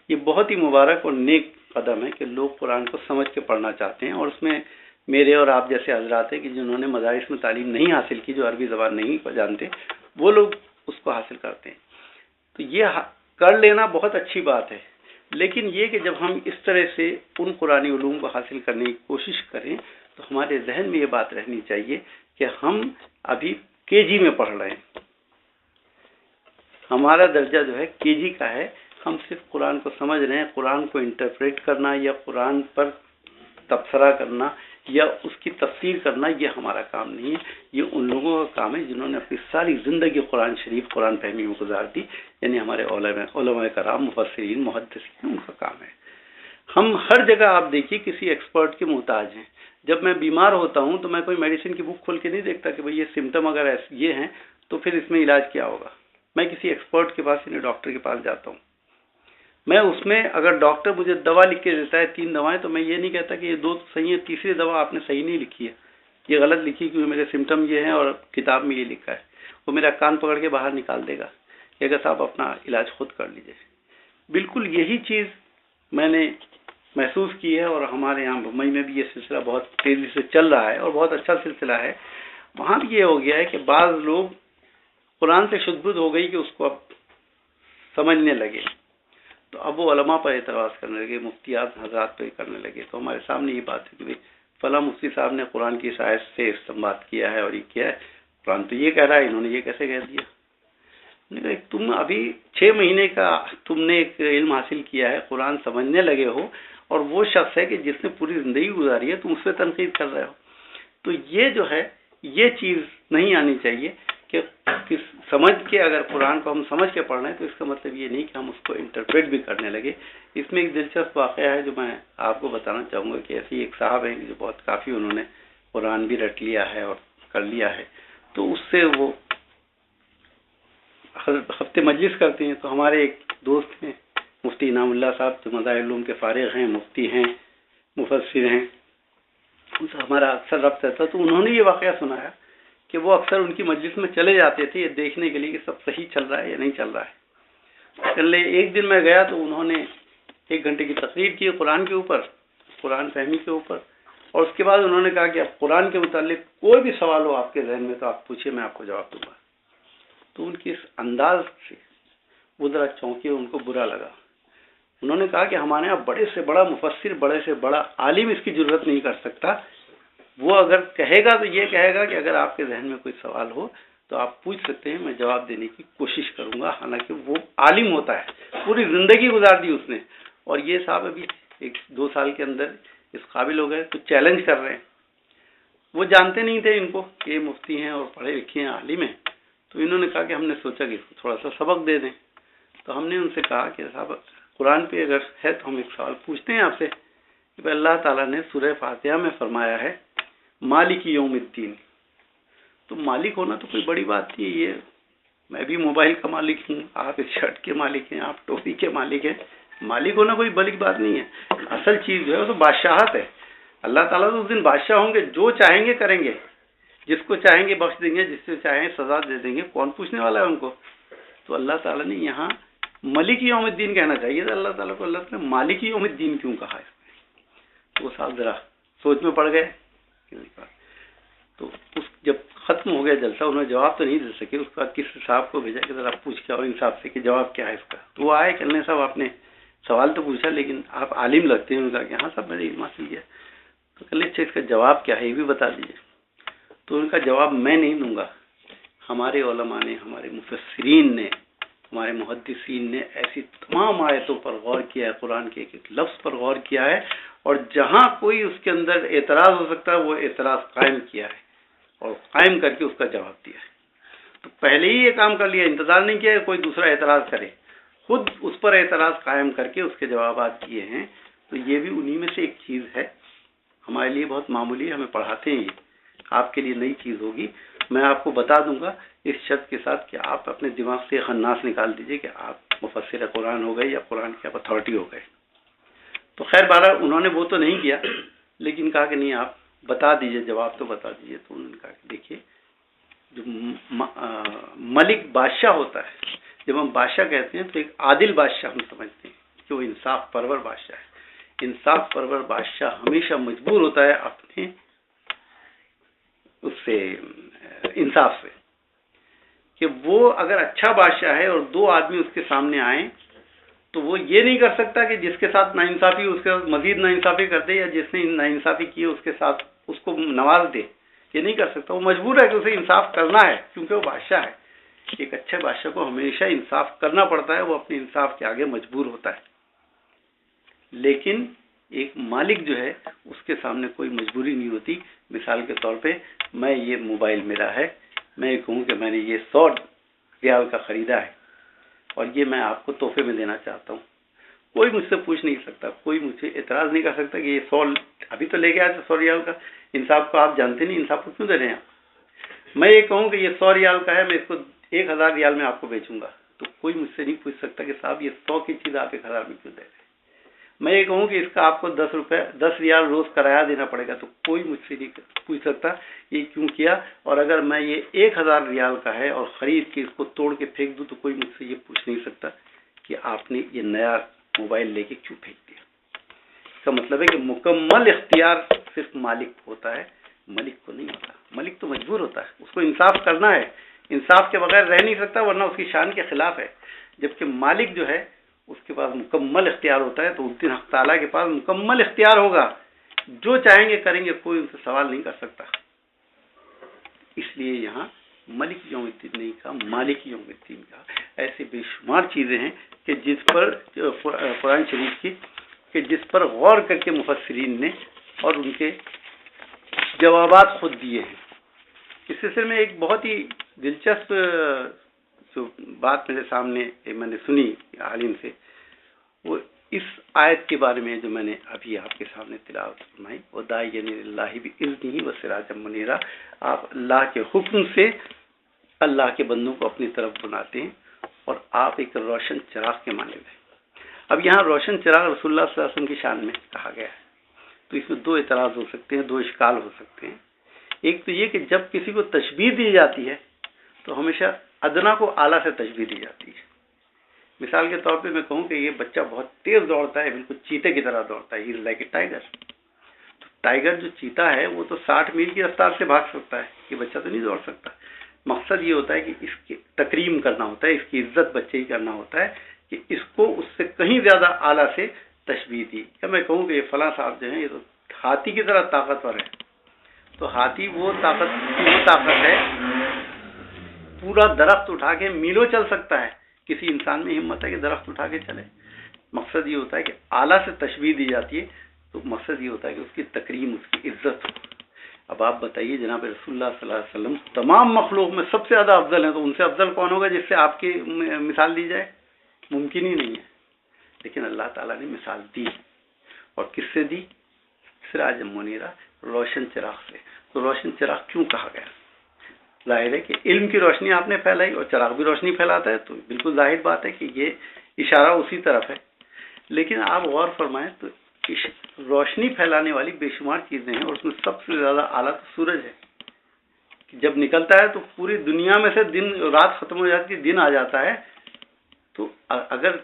یہ بہت ہی مبارک اور نیک قدم ہے کہ لوگ قرآن کو سمجھ کے پڑھنا چاہتے ہیں، اور اس میں میرے اور آپ جیسے حضرات ہیں کہ جنہوں نے مدارس میں تعلیم نہیں حاصل کی، جو عربی زبان نہیں جانتے، وہ لوگ اس کو حاصل کرتے ہیں۔ تو یہ کر لینا بہت اچھی بات ہے، لیکن یہ کہ جب ہم اس طرح سے ان قرآنی علوم کو حاصل کرنے کی کوشش کریں تو ہمارے ذہن میں یہ بات رہنی چاہیے کہ ہم ابھی کے جی میں پڑھ رہے ہیں، ہمارا درجہ جو ہے کے جی کا ہے، ہم صرف قرآن کو سمجھ رہے ہیں۔ قرآن کو انٹرپریٹ کرنا یا قرآن پر تبصرہ کرنا یا اس کی تفسیر کرنا، یہ ہمارا کام نہیں ہے، یہ ان لوگوں کا کام ہے جنہوں نے اپنی ساری زندگی قرآن شریف، قرآن فہمی میں گزار دی، یعنی ہمارے علماء کرام، مفسرین، محدثین، ان کا کام ہے۔ ہم ہر جگہ آپ دیکھیے کسی ایکسپرٹ کے محتاج ہیں۔ جب میں بیمار ہوتا ہوں تو میں کوئی میڈیسن کی بک کھول کے نہیں دیکھتا کہ بھئی یہ سمٹم اگر یہ ہیں تو پھر اس میں علاج کیا ہوگا۔ میں کسی ایکسپرٹ کے پاس، یعنی ڈاکٹر کے پاس جاتا ہوں۔ میں اس میں اگر ڈاکٹر مجھے دوا لکھ کے دیتا ہے 3 دوائیں، تو میں یہ نہیں کہتا کہ یہ 2 صحیح ہیں، تیسری دوا آپ نے صحیح نہیں لکھی ہے، یہ غلط لکھی کیونکہ میرے سمٹم یہ ہیں اور کتاب میں یہ لکھا ہے۔ وہ میرا کان پکڑ کے باہر نکال دے گا کہ اگر صاحب اپنا علاج خود کر لیجئے۔ بالکل یہی چیز میں نے محسوس کی ہے، اور ہمارے یہاں بمبئی میں بھی یہ سلسلہ بہت تیزی سے چل رہا ہے اور بہت اچھا سلسلہ ہے۔ وہاں بھی یہ ہو گیا ہے کہ بعض لوگ قرآن سے شدبد ہو گئی کہ اس کو اب سمجھنے لگے، تو اب وہ علماء پر اعتراض کرنے لگے، مفتیات حضرات پہ کرنے لگے۔ تو ہمارے سامنے یہ بات ہے کہ فلاں مفتی صاحب نے قرآن کی اس آیت سے استنباط کیا ہے اور یہ کیا ہے، قرآن تو یہ کہہ رہا ہے، انہوں نے یہ کیسے کہہ دیا؟ میں نے کہا تم ابھی 6 مہینے کا تم نے ایک علم حاصل کیا ہے، قرآن سمجھنے لگے ہو، اور وہ شخص ہے کہ جس نے پوری زندگی گزاری ہے، تم اس پہ تنقید کر رہے ہو۔ تو یہ جو ہے، یہ چیز نہیں آنی چاہیے کہ سمجھ کے، اگر قرآن کو ہم سمجھ کے پڑھ رہے ہیں تو اس کا مطلب یہ نہیں کہ ہم اس کو انٹرپریٹ بھی کرنے لگے۔ اس میں ایک دلچسپ واقعہ ہے جو میں آپ کو بتانا چاہوں گا کہ ایسی ایک صاحب ہیں جو بہت کافی انہوں نے قرآن بھی رٹ لیا ہے اور کر لیا ہے، تو اس سے وہ ہفتے مجلس کرتے ہیں۔ تو ہمارے ایک دوست ہیں مفتی انعام اللہ صاحب، جو مذاہب علوم کے فارغ ہیں، مفتی ہیں، مفسر ہیں، ان سے ہمارا اکثر ربط رہتا، تو انہوں نے یہ واقعہ سنایا کہ وہ اکثر ان کی مجلس میں چلے جاتے تھے یہ دیکھنے کے لیے کہ سب صحیح چل رہا ہے یا نہیں چل رہا ہے۔ پہلے ایک دن میں گیا تو انہوں نے 1 گھنٹے کی تقریر کی قرآن کے اوپر، قرآن فہمی کے اوپر، اور اس کے بعد انہوں نے کہا کہ اب قرآن کے متعلق کوئی بھی سوال ہو آپ کے ذہن میں تو آپ پوچھیے، میں آپ کو جواب دوں گا۔ تو ان کی اس انداز سے وہ ذرا چونکے، ان کو برا لگا۔ انہوں نے کہا کہ ہمارے یہاں بڑے سے بڑا مفسر، بڑے سے بڑا عالم اس کی جرات نہیں کر سکتا۔ وہ اگر کہے گا تو یہ کہے گا کہ اگر آپ کے ذہن میں کوئی سوال ہو تو آپ پوچھ سکتے ہیں، میں جواب دینے کی کوشش کروں گا۔ حالانکہ وہ عالم ہوتا ہے، پوری زندگی گزار دی اس نے، اور یہ صاحب ابھی 1-2 سال کے اندر اس قابل ہو گئے تو چیلنج کر رہے ہیں۔ وہ جانتے نہیں تھے ان کو کہ یہ مفتی ہیں اور پڑھے لکھے ہیں، عالم ہیں، تو انہوں نے کہا کہ ہم نے سوچا کہ اس کو تھوڑا سا سبق دے دیں۔ تو ہم نے ان سے کہا کہ صاحب قرآن پہ اگر ہے تو ہم ایک سوال پوچھتے ہیں آپ سے کہ اللہ تعالیٰ نے سورہ فاتحہ میں فرمایا ہے مالک یوم الدین، تو مالک ہونا تو کوئی بڑی بات نہیں ہے، یہ میں بھی موبائل کا مالک ہوں، آپ اس شرٹ کے مالک ہیں، آپ ٹوپی کے مالک ہیں، مالک ہونا کوئی بڑی بات نہیں ہے۔ اصل چیز جو ہے وہ تو بادشاہت ہے۔ اللہ تعالیٰ تو اس دن بادشاہ ہوں گے، جو چاہیں گے کریں گے، جس کو چاہیں گے بخش دیں گے، جس سے چاہیں سزا دے دیں گے، کون پوچھنے والا ہے ان کو؟ تو اللہ تعالیٰ نے یہاں ملک یوم الدین کہنا چاہیے تھا اللہ تعالیٰ کو، اللہ تعالیٰ نے مالک یوم الدین کیوں کہا ہے؟ تو وہ صاحب ذرا سوچ میں پڑ گئے۔ تو جب ختم ہو گیا جلسہ، انہوں نے جواب تو نہیں دے سکے، اس کے بعد کسی صاحب کو بھیجا کہ ذرا پوچھ کے اور انصاف سے کہ جواب کیا ہے اس کا. تو وہ آئے کہنے صاحب آپ نے سوال تو پوچھا لیکن آپ عالم لگتے ہیں. انہوں نے کہا کہ ہاں صاحب میں نے علم حاصل کیا. تو کہنے اچھا اس کا جواب کیا ہے یہ بھی بتا دیجیے. تو ان کا جواب میں نہیں دوں گا، ہمارے علماء نے، ہمارے مفسرین نے، ہمارے محدثین نے ایسی تمام آیتوں پر غور کیا ہے، قرآن کے ایک ایک لفظ پر غور کیا ہے، اور جہاں کوئی اس کے اندر اعتراض ہو سکتا ہے وہ اعتراض قائم کیا ہے اور قائم کر کے اس کا جواب دیا ہے. تو پہلے ہی یہ کام کر لیا، انتظار نہیں کیا کہ کوئی دوسرا اعتراض کرے، خود اس پر اعتراض قائم کر کے اس کے جوابات دیے ہیں. تو یہ بھی انہی میں سے ایک چیز ہے، ہمارے لیے بہت معمولی ہے، ہمیں پڑھاتے ہیں. یہ آپ کے لیے نئی چیز ہوگی. میں آپ کو بتا دوں گا اس شرط کے ساتھ کہ آپ اپنے دماغ سے خناس نکال دیجئے کہ آپ مفسر قرآن ہو گئے یا قرآن کے آپ اتھارٹی ہو گئے. تو خیر بہرحال انہوں نے وہ تو نہیں کیا، لیکن کہا کہ نہیں آپ بتا دیجئے، جواب تو بتا دیجئے. تو انہوں نے کہا کہ دیکھیے جو ملک بادشاہ ہوتا ہے، جب ہم بادشاہ کہتے ہیں تو ایک عادل بادشاہ ہم سمجھتے ہیں کہ وہ انصاف پرور بادشاہ ہے. انصاف پرور بادشاہ ہمیشہ مجبور ہوتا ہے اپنے اس سے انصاف سے، کہ وہ اگر اچھا بادشاہ ہے اور دو آدمی اس کے سامنے آئیں تو وہ یہ نہیں کر سکتا کہ جس کے ساتھ ناانصافی اس کے مزید ناانصافی کر دے، یا جس نے ناانصافی کی اس کے ساتھ اس کو نواز دے. یہ نہیں کر سکتا، وہ مجبور ہے کہ اسے انصاف کرنا ہے کیونکہ وہ بادشاہ ہے. ایک اچھے بادشاہ کو ہمیشہ انصاف کرنا پڑتا ہے، وہ اپنے انصاف کے آگے مجبور ہوتا ہے. لیکن ایک مالک جو ہے اس کے سامنے کوئی مجبوری نہیں ہوتی. مثال کے طور پہ میں یہ موبائل میرا ہے، میں یہ کہوں کہ میں نے یہ 100 ریال کا خریدا ہے اور یہ میں آپ کو تحفے میں دینا چاہتا ہوں. کوئی مجھ سے پوچھ نہیں سکتا، کوئی مجھ سے اعتراض نہیں کر سکتا کہ یہ 100 ابھی تو لے کے آیا تھا 100 ریال کا. انصاف کو آپ جانتے نہیں، انصاف کو کیوں دے رہے ہیں آپ؟ میں یہ کہوں کہ یہ 100 ریال کا ہے، میں اس کو 1000 ریال میں آپ کو بیچوں گا، تو کوئی مجھ سے نہیں پوچھ سکتا کہ صاحب یہ 100 کی چیز آپ 1000 میں کیوں دے رہے ہیں. میں یہ کہوں کہ اس کا آپ کو 10 ریال روز کرایہ دینا پڑے گا، تو کوئی مجھ سے نہیں پوچھ سکتا یہ کیوں کیا. اور اگر میں یہ 1000 ریال کا ہے اور خرید کے اس کو توڑ کے پھینک دوں تو کوئی مجھ سے یہ پوچھ نہیں سکتا کہ آپ نے یہ نیا موبائل لے کے کیوں پھینک دیا. اس کا مطلب ہے کہ مکمل اختیار صرف مالک ہوتا ہے، ملک کو نہیں ہوتا. ملک تو مجبور ہوتا ہے، اس کو انصاف کرنا ہے، انصاف کے بغیر رہ نہیں سکتا ورنہ اس کی شان کے خلاف ہے. جبکہ مالک جو ہے اس کے پاس مکمل اختیار ہوتا ہے. تو اس دن حق تعالیٰ کے پاس مکمل اختیار ہوگا، جو چاہیں گے کریں گے، کوئی ان سے سوال نہیں کر سکتا. اس لیے یہاں ملک یوم الدین نہیں کہا، مالک یوم الدین کہا. ایسے بے شمار چیزیں ہیں کہ جس پر قرآن شریف کی کہ جس پر غور کر کے مفسرین نے اور ان کے جوابات خود دیے ہیں. اس سلسلے میں ایک بہت ہی دلچسپ جو بات میرے سامنے میں نے سنی عالم سے، وہ اس آیت کے بارے میں جو میں نے ابھی آپ کے سامنے تلاوت فرمائی، وَدَاعِيًا إِلَى اللَّهِ بِإِذْنِهِ وَسِرَاجًا مُنِيرًا. آپ اللہ کے حکم سے اللہ کے بندوں کو اپنی طرف بناتے ہیں اور آپ ایک روشن چراغ کے مانند ہیں. اب یہاں روشن چراغ رسول اللہ صلی اللہ علیہ وسلم کی شان میں کہا گیا ہے. تو اس میں دو اعتراض ہو سکتے ہیں، دو اشکال ہو سکتے ہیں. ایک تو یہ کہ جب کسی کو تشبیہ دی جاتی ہے تو ہمیشہ ادنا کو اعلیٰ سے تشبیہ دی جاتی ہے. مثال کے طور پہ میں کہوں کہ یہ بچہ بہت تیز دوڑتا ہے، بالکل چیتے کی طرح دوڑتا ہے، ہی از لائک اے ٹائیگر. تو ٹائیگر جو چیتا ہے وہ تو 60 میل کی رفتار سے بھاگ سکتا ہے، یہ بچہ تو نہیں دوڑ سکتا. مقصد یہ ہوتا ہے کہ اس کی تکریم کرنا ہوتا ہے، اس کی عزت بچے ہی کرنا ہوتا ہے کہ اس کو اس سے کہیں زیادہ اعلیٰ سے تشبیہ دی. یا میں کہوں کہ یہ فلاں صاحب جو ہیں یہ تو ہاتھی کی طرح طاقتور ہے، تو ہاتھی وہ طاقت ہے پورا درخت اٹھا کے میلوں چل سکتا ہے. کسی انسان میں ہمت ہے کہ درخت اٹھا کے چلے. مقصد یہ ہوتا ہے کہ اعلیٰ سے تشبیہ دی جاتی ہے، تو مقصد یہ ہوتا ہے کہ اس کی تکریم، اس کی عزت ہو. اب آپ بتائیے جناب رسول اللہ صلی اللہ علیہ وسلم تمام مخلوق میں سب سے زیادہ افضل ہیں، تو ان سے افضل کون ہوگا جس سے آپ کی مثال دی جائے؟ ممکن ہی نہیں ہے. لیکن اللہ تعالیٰ نے مثال دی، اور کس سے دی؟ سراج منیرہ، روشن چراغ سے. تو روشن چراغ کیوں کہا گیا؟ ظاہر ہے کہ علم کی روشنی آپ نے پھیلائی اور چراغ بھی روشنی پھیلاتا ہے، تو بالکل ظاہر بات ہے کہ یہ اشارہ اسی طرف ہے. لیکن آپ غور فرمائیں تو روشنی پھیلانے والی بے شمار چیزیں ہیں، اور اس میں سب سے زیادہ اعلیٰ تو سورج ہے. جب نکلتا ہے تو پوری دنیا میں سے دن رات ختم ہو جاتی ہے، دن آ جاتا ہے. تو اگر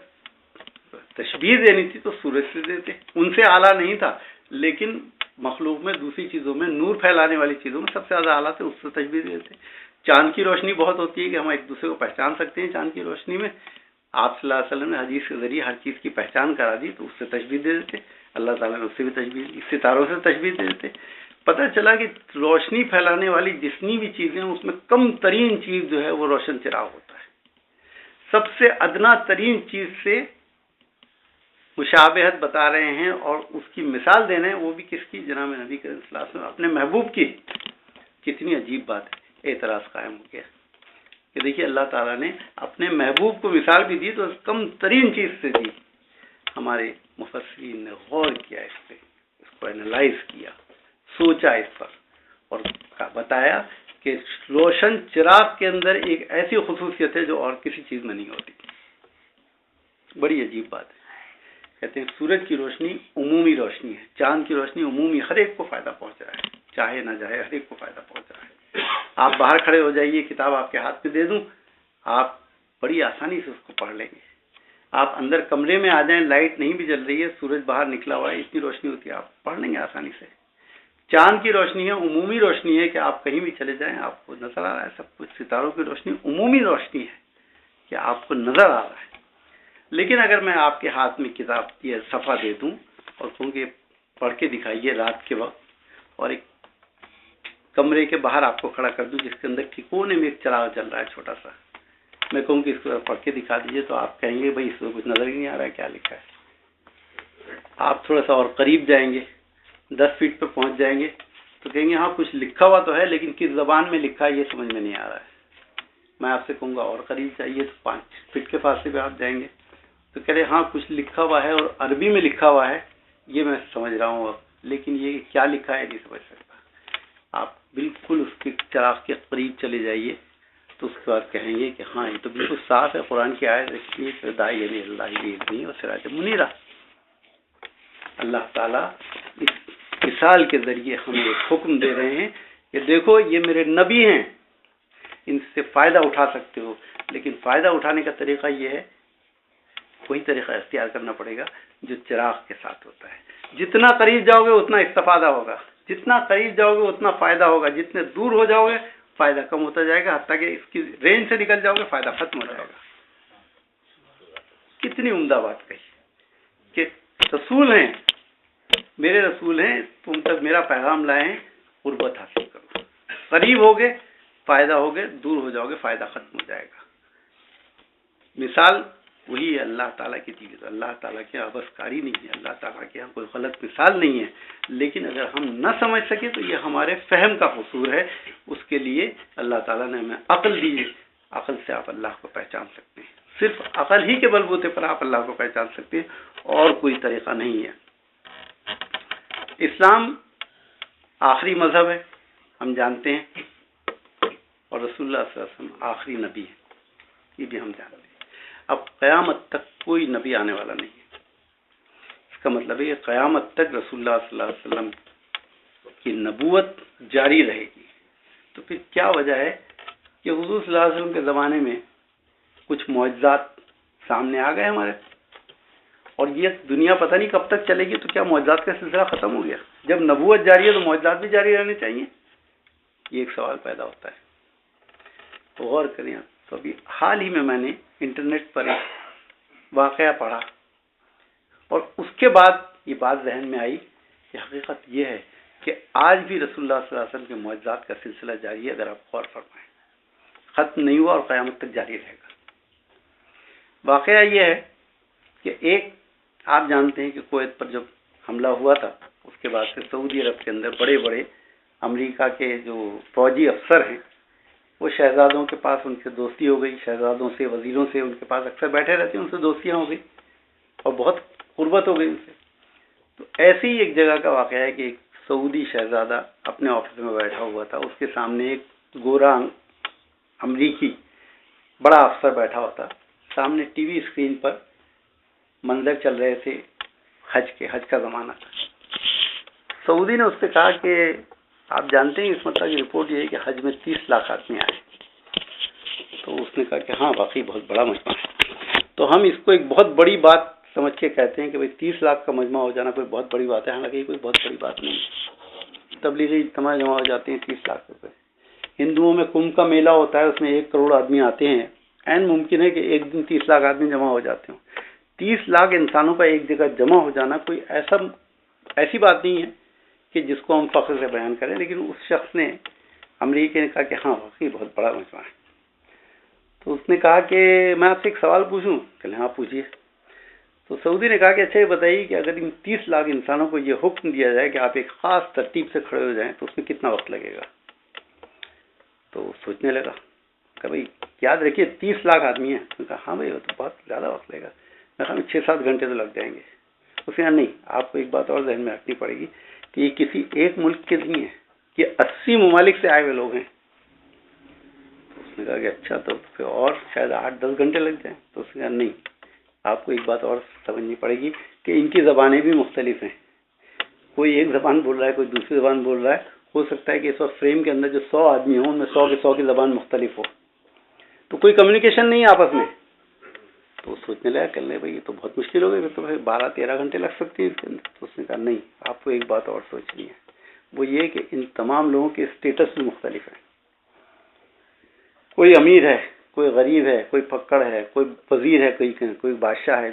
تشبیہ دینی تھی تو سورج سے دیتے، ان سے اعلیٰ نہیں تھا، لیکن مخلوق میں دوسری چیزوں میں نور پھیلانے والی چیزوں میں سب سے زیادہ اعلیٰ تھے، اس سے تشبیہ دیتے. چاند کی روشنی بہت ہوتی ہے کہ ہم ایک دوسرے کو پہچان سکتے ہیں چاند کی روشنی میں. آپ صلی اللہ علیہ وسلم نے حدیث کے ذریعے ہر چیز کی پہچان کرا دی تو اس سے تشبیہ دے دیتے. اللہ تعالیٰ نے اس سے بھی تشبیہ، ستاروں سے تشبیہ دے دیتے. پتہ چلا کہ روشنی پھیلانے والی جتنی بھی چیزیں اس میں کم ترین چیز جو ہے وہ روشن چراغ ہوتا ہے. سب سے ادنا ترین چیز سے مشابہت بتا رہے ہیں اور اس کی مثال دے رہے ہیں، وہ بھی کس کی؟ جناب نبی کریم صلی اللہ علیہ وسلم اپنے محبوب کی. کتنی عجیب بات ہے. اعتراض قائم ہو گیا کہ دیکھیے اللہ تعالیٰ نے اپنے محبوب کو مثال بھی دی تو کم ترین چیز سے دی. ہمارے مفسرین نے غور کیا اس پہ، اس کو اینالائز کیا، سوچا اس پر اور بتایا کہ روشن چراغ کے اندر ایک ایسی خصوصیت ہے جو اور کسی چیز میں نہیں ہوتی. بڑی عجیب بات ہے. کہتے ہیں سورج کی روشنی عمومی روشنی ہے، چاند کی روشنی عمومی، ہر ایک کو فائدہ پہنچ رہا ہے، چاہے نہ چاہے ہر ایک کو فائدہ پہنچ رہا ہے. آپ باہر کھڑے ہو جائیے، کتاب آپ کے ہاتھ میں دے دوں، آپ بڑی آسانی سے اس کو پڑھ لیں گے. آپ اندر کمرے میں آ جائیں، لائٹ نہیں بھی جل رہی ہے، سورج باہر نکلا ہوا ہے، اتنی روشنی ہوتی ہے، آپ پڑھ لیں گے آسانی سے. چاند کی روشنی ہے، عمومی روشنی ہے کہ آپ کہیں بھی چلے جائیں آپ کو نظر آ رہا ہے سب کچھ. ستاروں کی روشنی عمومی روشنی ہے کہ آپ کو نظر آ رہا ہے. لیکن اگر میں آپ کے ہاتھ میں کتاب یا صفحہ دے دوں اور کہوں کہ پڑھ کے دکھائیے رات کے وقت، اور ایک کمرے کے باہر آپ کو کھڑا کر دوں جس کے اندر کی کونے میں ایک چراغ چل رہا ہے چھوٹا سا، میں کہوں کہ اس کو پڑھ کے دکھا دیجیے، تو آپ کہیں گے بھائی اس میں کچھ نظر ہی نہیں آ رہا ہے کیا لکھا ہے. آپ تھوڑا سا اور قریب جائیں گے، 10 فٹ پہ پہنچ جائیں گے تو کہیں گے ہاں کچھ لکھا ہوا تو ہے لیکن کس زبان میں لکھا ہے یہ سمجھ میں نہیں آ رہا ہے. میں آپ سے کہوں گا اور قریب چاہیے تو 5 فٹ کے فاصلے پہ آپ جائیں گے تو کہہ رہے ہاں کچھ لکھا ہوا ہے اور عربی میں لکھا ہوا ہے، یہ میں سمجھ رہا ہوں اب، لیکن یہ کیا لکھا ہے نہیں سمجھ سکتا. آپ بالکل اس کے چراغ کے قریب چلے جائیے تو اس کے بعد کہیں گے کہ ہاں یہ تو بالکل صاف ہے، قرآن کی آیت رکھیے اللہ اور سراج منیرہ. اللہ تعالیٰ اس مثال کے ذریعے ہمیں ایک حکم دے رہے ہیں کہ دیکھو یہ میرے نبی ہیں، ان سے فائدہ اٹھا سکتے ہو، لیکن فائدہ اٹھانے کا طریقہ یہ ہے، وہی طریقہ اختیار کرنا پڑے گا جو چراغ کے ساتھ ہوتا ہے. جتنا قریب جاؤ گے اتنا استفادہ ہوگا، جتنا قریب جاؤ گے اتنا فائدہ ہوگا، جتنے دور ہو جاؤ گے فائدہ کم ہوتا جائے گا، حتیٰ کہ اس کی رینج سے نکل جاؤ گے فائدہ ختم ہو جائے گا. کتنی عمدہ بات کہی کہ رسول ہیں، میرے رسول ہیں، تم تک میرا پیغام لائے ہیں، قربت حاصل کرو. قریب ہوگے فائدہ ہوگے، دور ہو جاؤ گے فائدہ ختم ہو جائے گا. مثال وہی ہے اللہ تعالیٰ کی دی. اللہ تعالیٰ کی عبث کاری نہیں ہے، اللہ تعالیٰ کے یہاں کوئی غلط مثال نہیں ہے، لیکن اگر ہم نہ سمجھ سکیں تو یہ ہمارے فہم کا قصور ہے. اس کے لیے اللہ تعالیٰ نے ہمیں عقل دی ہے، عقل سے آپ اللہ کو پہچان سکتے ہیں. صرف عقل ہی کے بلبوتے پر آپ اللہ کو پہچان سکتے ہیں، اور کوئی طریقہ نہیں ہے. اسلام آخری مذہب ہے ہم جانتے ہیں، اور رسول اللہ صلی اللہ علیہ وسلم آخری نبی ہے، یہ بھی ہم جانتے ہیں. اب قیامت تک کوئی نبی آنے والا نہیں ہے. اس کا مطلب ہے کہ قیامت تک رسول اللہ صلی اللہ علیہ وسلم کی نبوت جاری رہے گی. تو پھر کیا وجہ ہے کہ حضور صلی اللہ علیہ وسلم کے زمانے میں کچھ معجزات سامنے آ گئے ہمارے، اور یہ دنیا پتہ نہیں کب تک چلے گی، تو کیا معجزات کا سلسلہ ختم ہو گیا؟ جب نبوت جاری ہے تو معجزات بھی جاری رہنے چاہیے. یہ ایک سوال پیدا ہوتا ہے. تو غور کریں. تو ابھی حال ہی میں نے انٹرنیٹ پر ایک واقعہ پڑھا، اور اس کے بعد یہ بات ذہن میں آئی کہ حقیقت یہ ہے کہ آج بھی رسول اللہ صلی اللہ علیہ وسلم کے معجزات کا سلسلہ جاری ہے. اگر آپ غور فرمائیں، ختم نہیں ہوا اور قیامت تک جاری رہے گا. واقعہ یہ ہے کہ ایک آپ جانتے ہیں کہ کویت پر جب حملہ ہوا تھا، اس کے بعد سے سعودی عرب کے اندر بڑے بڑے امریکہ کے جو فوجی افسر ہیں وہ شہزادوں کے پاس ان سے دوستی ہو گئی، شہزادوں سے، وزیروں سے ان کے پاس اکثر بیٹھے رہتے ہیں، ان سے دوستیاں ہو گئی اور بہت قربت ہو گئی ان سے. تو ایسی ہی ایک جگہ کا واقعہ ہے کہ ایک سعودی شہزادہ اپنے آفس میں بیٹھا ہوا تھا، اس کے سامنے ایک گورا امریکی بڑا افسر بیٹھا ہوا تھا. سامنے ٹی وی اسکرین پر منظر چل رہے تھے حج کا زمانہ تھا. سعودی نے اس سے کہا کہ آپ جانتے ہیں اس مطلب کی رپورٹ یہ ہے کہ حج میں 30 لاکھ آدمی آئے. تو اس نے کہا کہ ہاں واقعی بہت بڑا مجمع ہے، تو ہم اس کو ایک بہت بڑی بات سمجھ کے کہتے ہیں کہ بھئی 30 لاکھ کا مجمع ہو جانا کوئی بہت بڑی بات ہے، حالانکہ یہ کوئی بہت بڑی بات نہیں ہے۔ تبلیغی اجتماع جمع ہو جاتے ہیں 30 لاکھ روپے۔ ہندوؤں میں کمبھ کا میلہ ہوتا ہے، اس میں 1 کروڑ آدمی آتے ہیں، عین ممکن ہے کہ ایک دن 30 لاکھ آدمی جمع ہو جاتے ہوں۔ 30 لاکھ انسانوں کا ایک جگہ جمع ہو جانا کوئی ایسی بات نہیں ہے کہ جس کو ہم فخر سے بیان کریں، لیکن اس شخص نے، امریکہ نے کہا کہ ہاں واقعی بہت بڑا مجمع ہے۔ تو اس نے کہا کہ میں آپ سے ایک سوال پوچھوں؟ کہ ہاں پوچھیے۔ تو سعودی نے کہا کہ اچھا یہ بتائیے کہ اگر ان 30 لاکھ انسانوں کو یہ حکم دیا جائے کہ آپ ایک خاص ترتیب سے کھڑے ہو جائیں تو اس میں کتنا وقت لگے گا؟ تو وہ سوچنے لگا کہ بھائی یاد رکھیے 30 لاکھ آدمی ہیں۔ میں نے کہا ہاں بھائی وہ تو بہت زیادہ وقت لگے گا، میں کہا 6-7 گھنٹے تو لگ جائیں گے۔ اس نے کہا نہیں، آپ کو ایک بات اور ذہن میں رکھنی پڑے گی کہ یہ کسی ایک ملک کے نہیں ہے، یہ 80 ممالک سے آئے ہوئے لوگ ہیں۔ تو اس نے کہا کہ اچھا تو پھر اور شاید 8-10 گھنٹے لگ جائیں۔ تو اس نے کہا نہیں، آپ کو ایک بات اور سمجھنی پڑے گی کہ ان کی زبانیں بھی مختلف ہیں، کوئی ایک زبان بول رہا ہے، کوئی دوسری زبان بول رہا ہے۔ ہو سکتا ہے کہ اس وقت فریم کے اندر جو 100 آدمی ہوں ان میں 100 کے 100 کی زبان مختلف ہو، تو کوئی کمیونیکیشن نہیں ہے آپس میں۔ تو سوچنے لگا کر لیں بھائی یہ تو بہت مشکل ہو گئی، تو 12-13 گھنٹے لگ سکتی ہے اس کے اندر۔ تو اس نے کہا نہیں، آپ کو ایک بات اور سوچنی ہے، وہ یہ کہ ان تمام لوگوں کے اسٹیٹس بھی مختلف ہیں۔ کوئی امیر ہے، کوئی غریب ہے، کوئی پھکڑ ہے، کوئی وزیر ہے، کوئی بادشاہ ہے،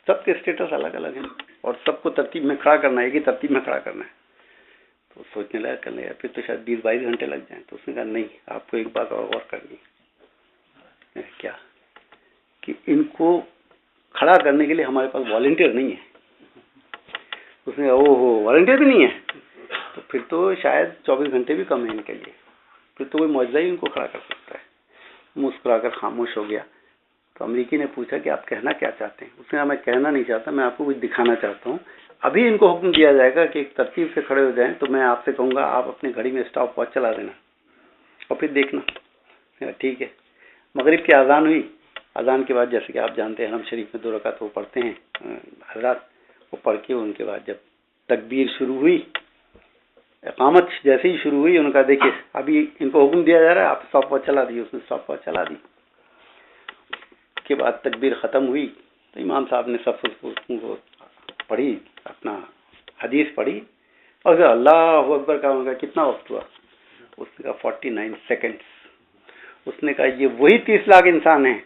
سب کے اسٹیٹس الگ الگ ہیں، اور سب کو ترتیب میں کھڑا کرنا ہے، ایک ہی ترتیب میں کھڑا کرنا ہے۔ تو سوچنے لگا کر لیں پھر تو شاید 20-22 گھنٹے لگ جائیں۔ تو اس نے کہا نہیں، آپ کو ایک بات اور غور کرنی ہے۔ کیا؟ کہ ان کو کھڑا کرنے کے لیے ہمارے پاس والنٹیئر نہیں ہے۔ اس نے کہا او ہو، والنٹیئر بھی نہیں ہے؟ تو پھر تو شاید 24 گھنٹے بھی کم ہیں ان کے لیے، پھر تو کوئی معجزہ ہی ان کو کھڑا کر سکتا ہے۔ مسکرا کر خاموش ہو گیا۔ تو امریکی نے پوچھا کہ آپ کہنا کیا چاہتے ہیں؟ اس نے کہا میں کہنا نہیں چاہتا، میں آپ کو کچھ دکھانا چاہتا ہوں۔ ابھی ان کو حکم دیا جائے گا کہ ایک ترتیب سے کھڑے ہو جائیں تو میں آپ سے کہوں گا آپ اپنی گھڑی میں اسٹاپ واچ چلا دینا اور پھر دیکھنا۔ ٹھیک ہے۔ مغرب کی اذان ہوئی، اذان کے بعد جیسے کہ آپ جانتے ہیں حرم شریف میں 2 رکعت وہ پڑھتے ہیں حضرات، وہ پڑھ کے ان کے بعد جب تکبیر شروع ہوئی، اقامت جیسے ہی شروع ہوئی، ان کا دیکھیے ابھی ان کو حکم دیا جا رہا ہے آپ اسٹاپ واچ چلا دیے۔ اس نے اسٹاپ واچ چلا دی۔ کے بعد تکبیر ختم ہوئی تو امام صاحب نے سب کو پڑھی، اپنا حدیث پڑھی، اور پھر اللہ اکبر کا ان کا کتنا وقت ہوا؟ اس نے کہا 49 سیکنڈز۔ اس نے کہا یہ وہی 30 لاکھ انسان ہیں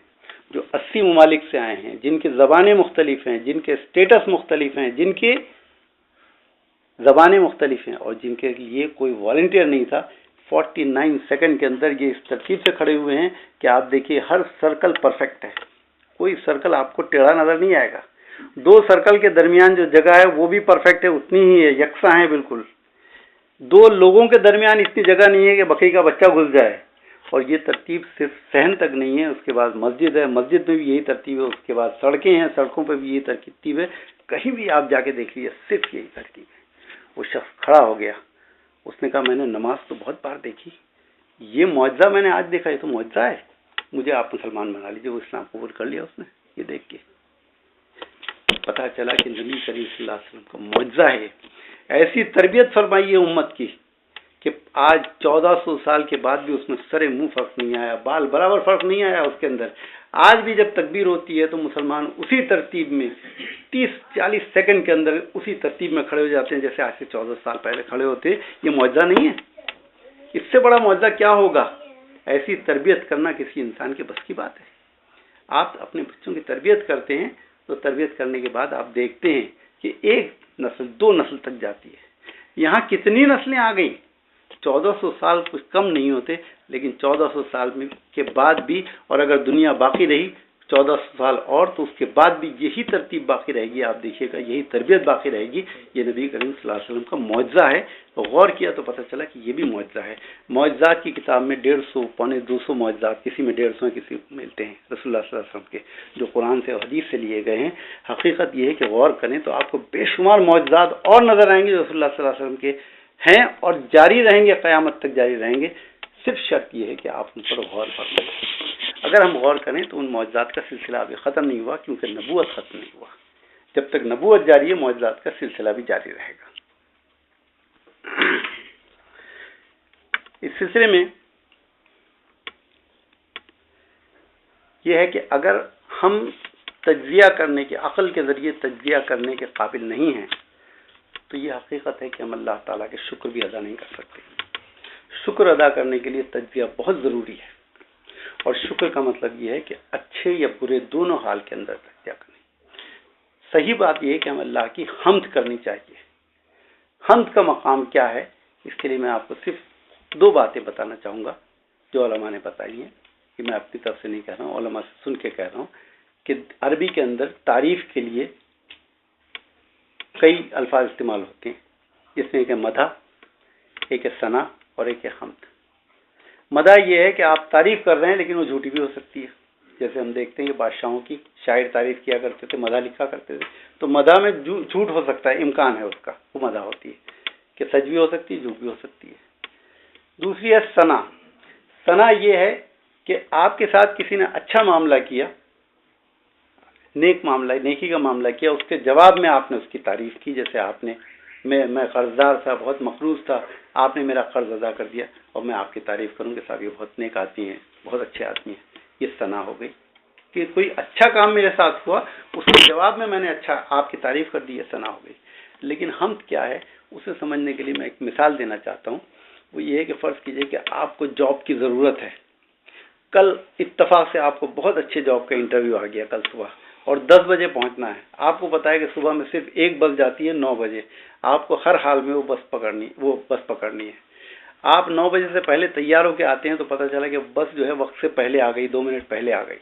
جو 80 ممالک سے آئے ہیں، جن کی زبانیں مختلف ہیں، جن کے اسٹیٹس مختلف ہیں، جن کی زبانیں مختلف ہیں، اور جن کے لیے کوئی والنٹیئر نہیں تھا۔ 49 سیکنڈ کے اندر یہ اس ترتیب سے کھڑے ہوئے ہیں کہ آپ دیکھیے ہر سرکل پرفیکٹ ہے، کوئی سرکل آپ کو ٹیڑھا نظر نہیں آئے گا۔ 2 سرکل کے درمیان جو جگہ ہے وہ بھی پرفیکٹ ہے، اتنی ہی ہے، یکساں ہے بالکل۔ 2 لوگوں کے درمیان اتنی جگہ نہیں ہے کہ بکری کا بچہ گھس جائے۔ اور یہ ترتیب صرف صحن تک نہیں ہے، اس کے بعد مسجد ہے، مسجد میں بھی یہی ترتیب ہے، اس کے بعد سڑکیں ہیں، سڑکوں پہ بھی یہی ترتیب ہے، کہیں بھی آپ جا کے دیکھ لیجیے صرف یہی ترتیب ہے۔ وہ شخص کھڑا ہو گیا، اس نے کہا میں نے نماز تو بہت بار دیکھی، یہ معجزہ میں نے آج دیکھا، یہ تو معجزہ ہے، مجھے آپ مسلمان بنا لیجیے۔ وہ اسلام قبول کر لیا اس نے۔ یہ دیکھ کے پتا چلا کہ نبی کریم صلی اللہ علیہ وسلم کا معجزہ ہے۔ ایسی تربیت فرمائی ہے امت کی کہ آج 1400 سال کے بعد بھی اس میں سر منہ فرق نہیں آیا، بال برابر فرق نہیں آیا اس کے اندر۔ آج بھی جب تکبیر ہوتی ہے تو مسلمان اسی ترتیب میں 30-40 سیکنڈ کے اندر اسی ترتیب میں کھڑے ہو جاتے ہیں جیسے آج سے 14 سال پہلے کھڑے ہوتے۔ یہ معجزہ نہیں ہے؟ اس سے بڑا معجزہ کیا ہوگا؟ ایسی تربیت کرنا کسی انسان کے بس کی بات ہے۔ آپ اپنے بچوں کی تربیت کرتے ہیں تو تربیت کرنے کے بعد آپ دیکھتے ہیں کہ 1 نسل 2 نسل تک جاتی ہے۔ یہاں کتنی نسلیں آ گئی؟ 1400 سال کچھ کم نہیں ہوتے، لیکن 1400 سال کے بعد بھی، اور اگر دنیا باقی رہی 1400 سال اور، تو اس کے بعد بھی یہی ترتیب باقی رہے گی۔ آپ دیکھیے گا یہی تربیت باقی رہے گی۔ یہ نبی کریم صلی اللہ علیہ وسلم کا معجزہ ہے۔ تو غور کیا تو پتہ چلا کہ یہ بھی معجزہ ہے۔ معجزات کی کتاب میں 150-200 معجزات، کسی میں 150 کسی میں ملتے ہیں رسول اللہ صلی اللہ علیہ وسلم کے، جو قرآن سے اور حدیث سے لیے گئے ہیں۔ حقیقت یہ ہے کہ غور کریں تو آپ کو بے شمار معجزات اور نظر آئیں گے جو رسول اللہ صلی اللہ علیہ وسلم کے ہیں، اور جاری رہیں گے، قیامت تک جاری رہیں گے۔ صرف شرط یہ ہے کہ آپ ان پر غور فرمائیں۔ اگر ہم غور کریں تو ان معجزات کا سلسلہ ابھی ختم نہیں ہوا، کیونکہ نبوت ختم نہیں ہوا۔ جب تک نبوت جاری ہے معجزات کا سلسلہ بھی جاری رہے گا۔ اس سلسلے میں یہ ہے کہ اگر ہم تجزیہ کرنے کے، عقل کے ذریعے تجزیہ کرنے کے قابل نہیں ہیں، تو یہ حقیقت ہے کہ ہم اللہ تعالیٰ کے شکر بھی ادا نہیں کر سکتے۔ شکر ادا کرنے کے لیے تجزیہ بہت ضروری ہے، اور شکر کا مطلب یہ ہے کہ اچھے یا برے دونوں حال کے اندر تجزیہ کریں۔ صحیح بات یہ ہے کہ ہم اللہ کی حمد کرنی چاہیے۔ حمد کا مقام کیا ہے، اس کے لیے میں آپ کو صرف 2 باتیں بتانا چاہوں گا جو علماء نے بتائی ہیں، کہ میں اپنی طرف سے نہیں کہہ رہا ہوں، علماء سے سن کے کہہ رہا ہوں، کہ عربی کے اندر تعریف کے لیے کئی الفاظ استعمال ہوتے ہیں، جس میں ایک ہے مدح، ایک ہے ثنا اور ایک ہے حمد۔ مدح یہ ہے کہ آپ تعریف کر رہے ہیں لیکن وہ جھوٹی بھی ہو سکتی ہے، جیسے ہم دیکھتے ہیں کہ بادشاہوں کی شاعر تعریف کیا کرتے تھے، مدح لکھا کرتے تھے، تو مدح میں جھوٹ ہو سکتا ہے، امکان ہے اس کا، وہ مدح ہوتی ہے کہ سچ بھی ہو سکتی ہے، جھوٹ بھی ہو سکتی ہے۔ دوسری ہے ثنا۔ ثنا یہ ہے کہ آپ کے ساتھ کسی نے اچھا معاملہ کیا، نیک معاملہ، نیکی کا معاملہ کیا، اس کے جواب میں آپ نے اس کی تعریف کی، جیسے آپ نے میں قرض دار تھا، بہت مقروض تھا، آپ نے میرا قرض ادا کر دیا، اور میں آپ کی تعریف کروں کہ صاحب یہ بہت نیک آدمی ہیں، بہت اچھے آدمی ہیں۔ یہ ثنا ہو گئی کہ کوئی اچھا کام میرے ساتھ ہوا، اس کے جواب میں نے اچھا آپ کی تعریف کر دی، یہ ثنا ہو گئی۔ لیکن حمد کیا ہے، اسے سمجھنے کے لیے میں ایک مثال دینا چاہتا ہوں۔ وہ یہ ہے کہ فرض کیجئے کہ آپ کو جاب کی ضرورت ہے، کل اتفاق سے آپ کو بہت اچھے جاب کا انٹرویو آ گیا کل صبح، اور 10 بجے پہنچنا ہے۔ آپ کو پتا ہے کہ صبح میں صرف ایک بس جاتی ہے 9 بجے، آپ کو ہر حال میں وہ بس پکڑنی ہے۔ آپ 9 بجے سے پہلے تیار ہو کے آتے ہیں تو پتہ چلا کہ بس جو ہے وقت سے پہلے آ گئی، 2 منٹ پہلے آ گئی۔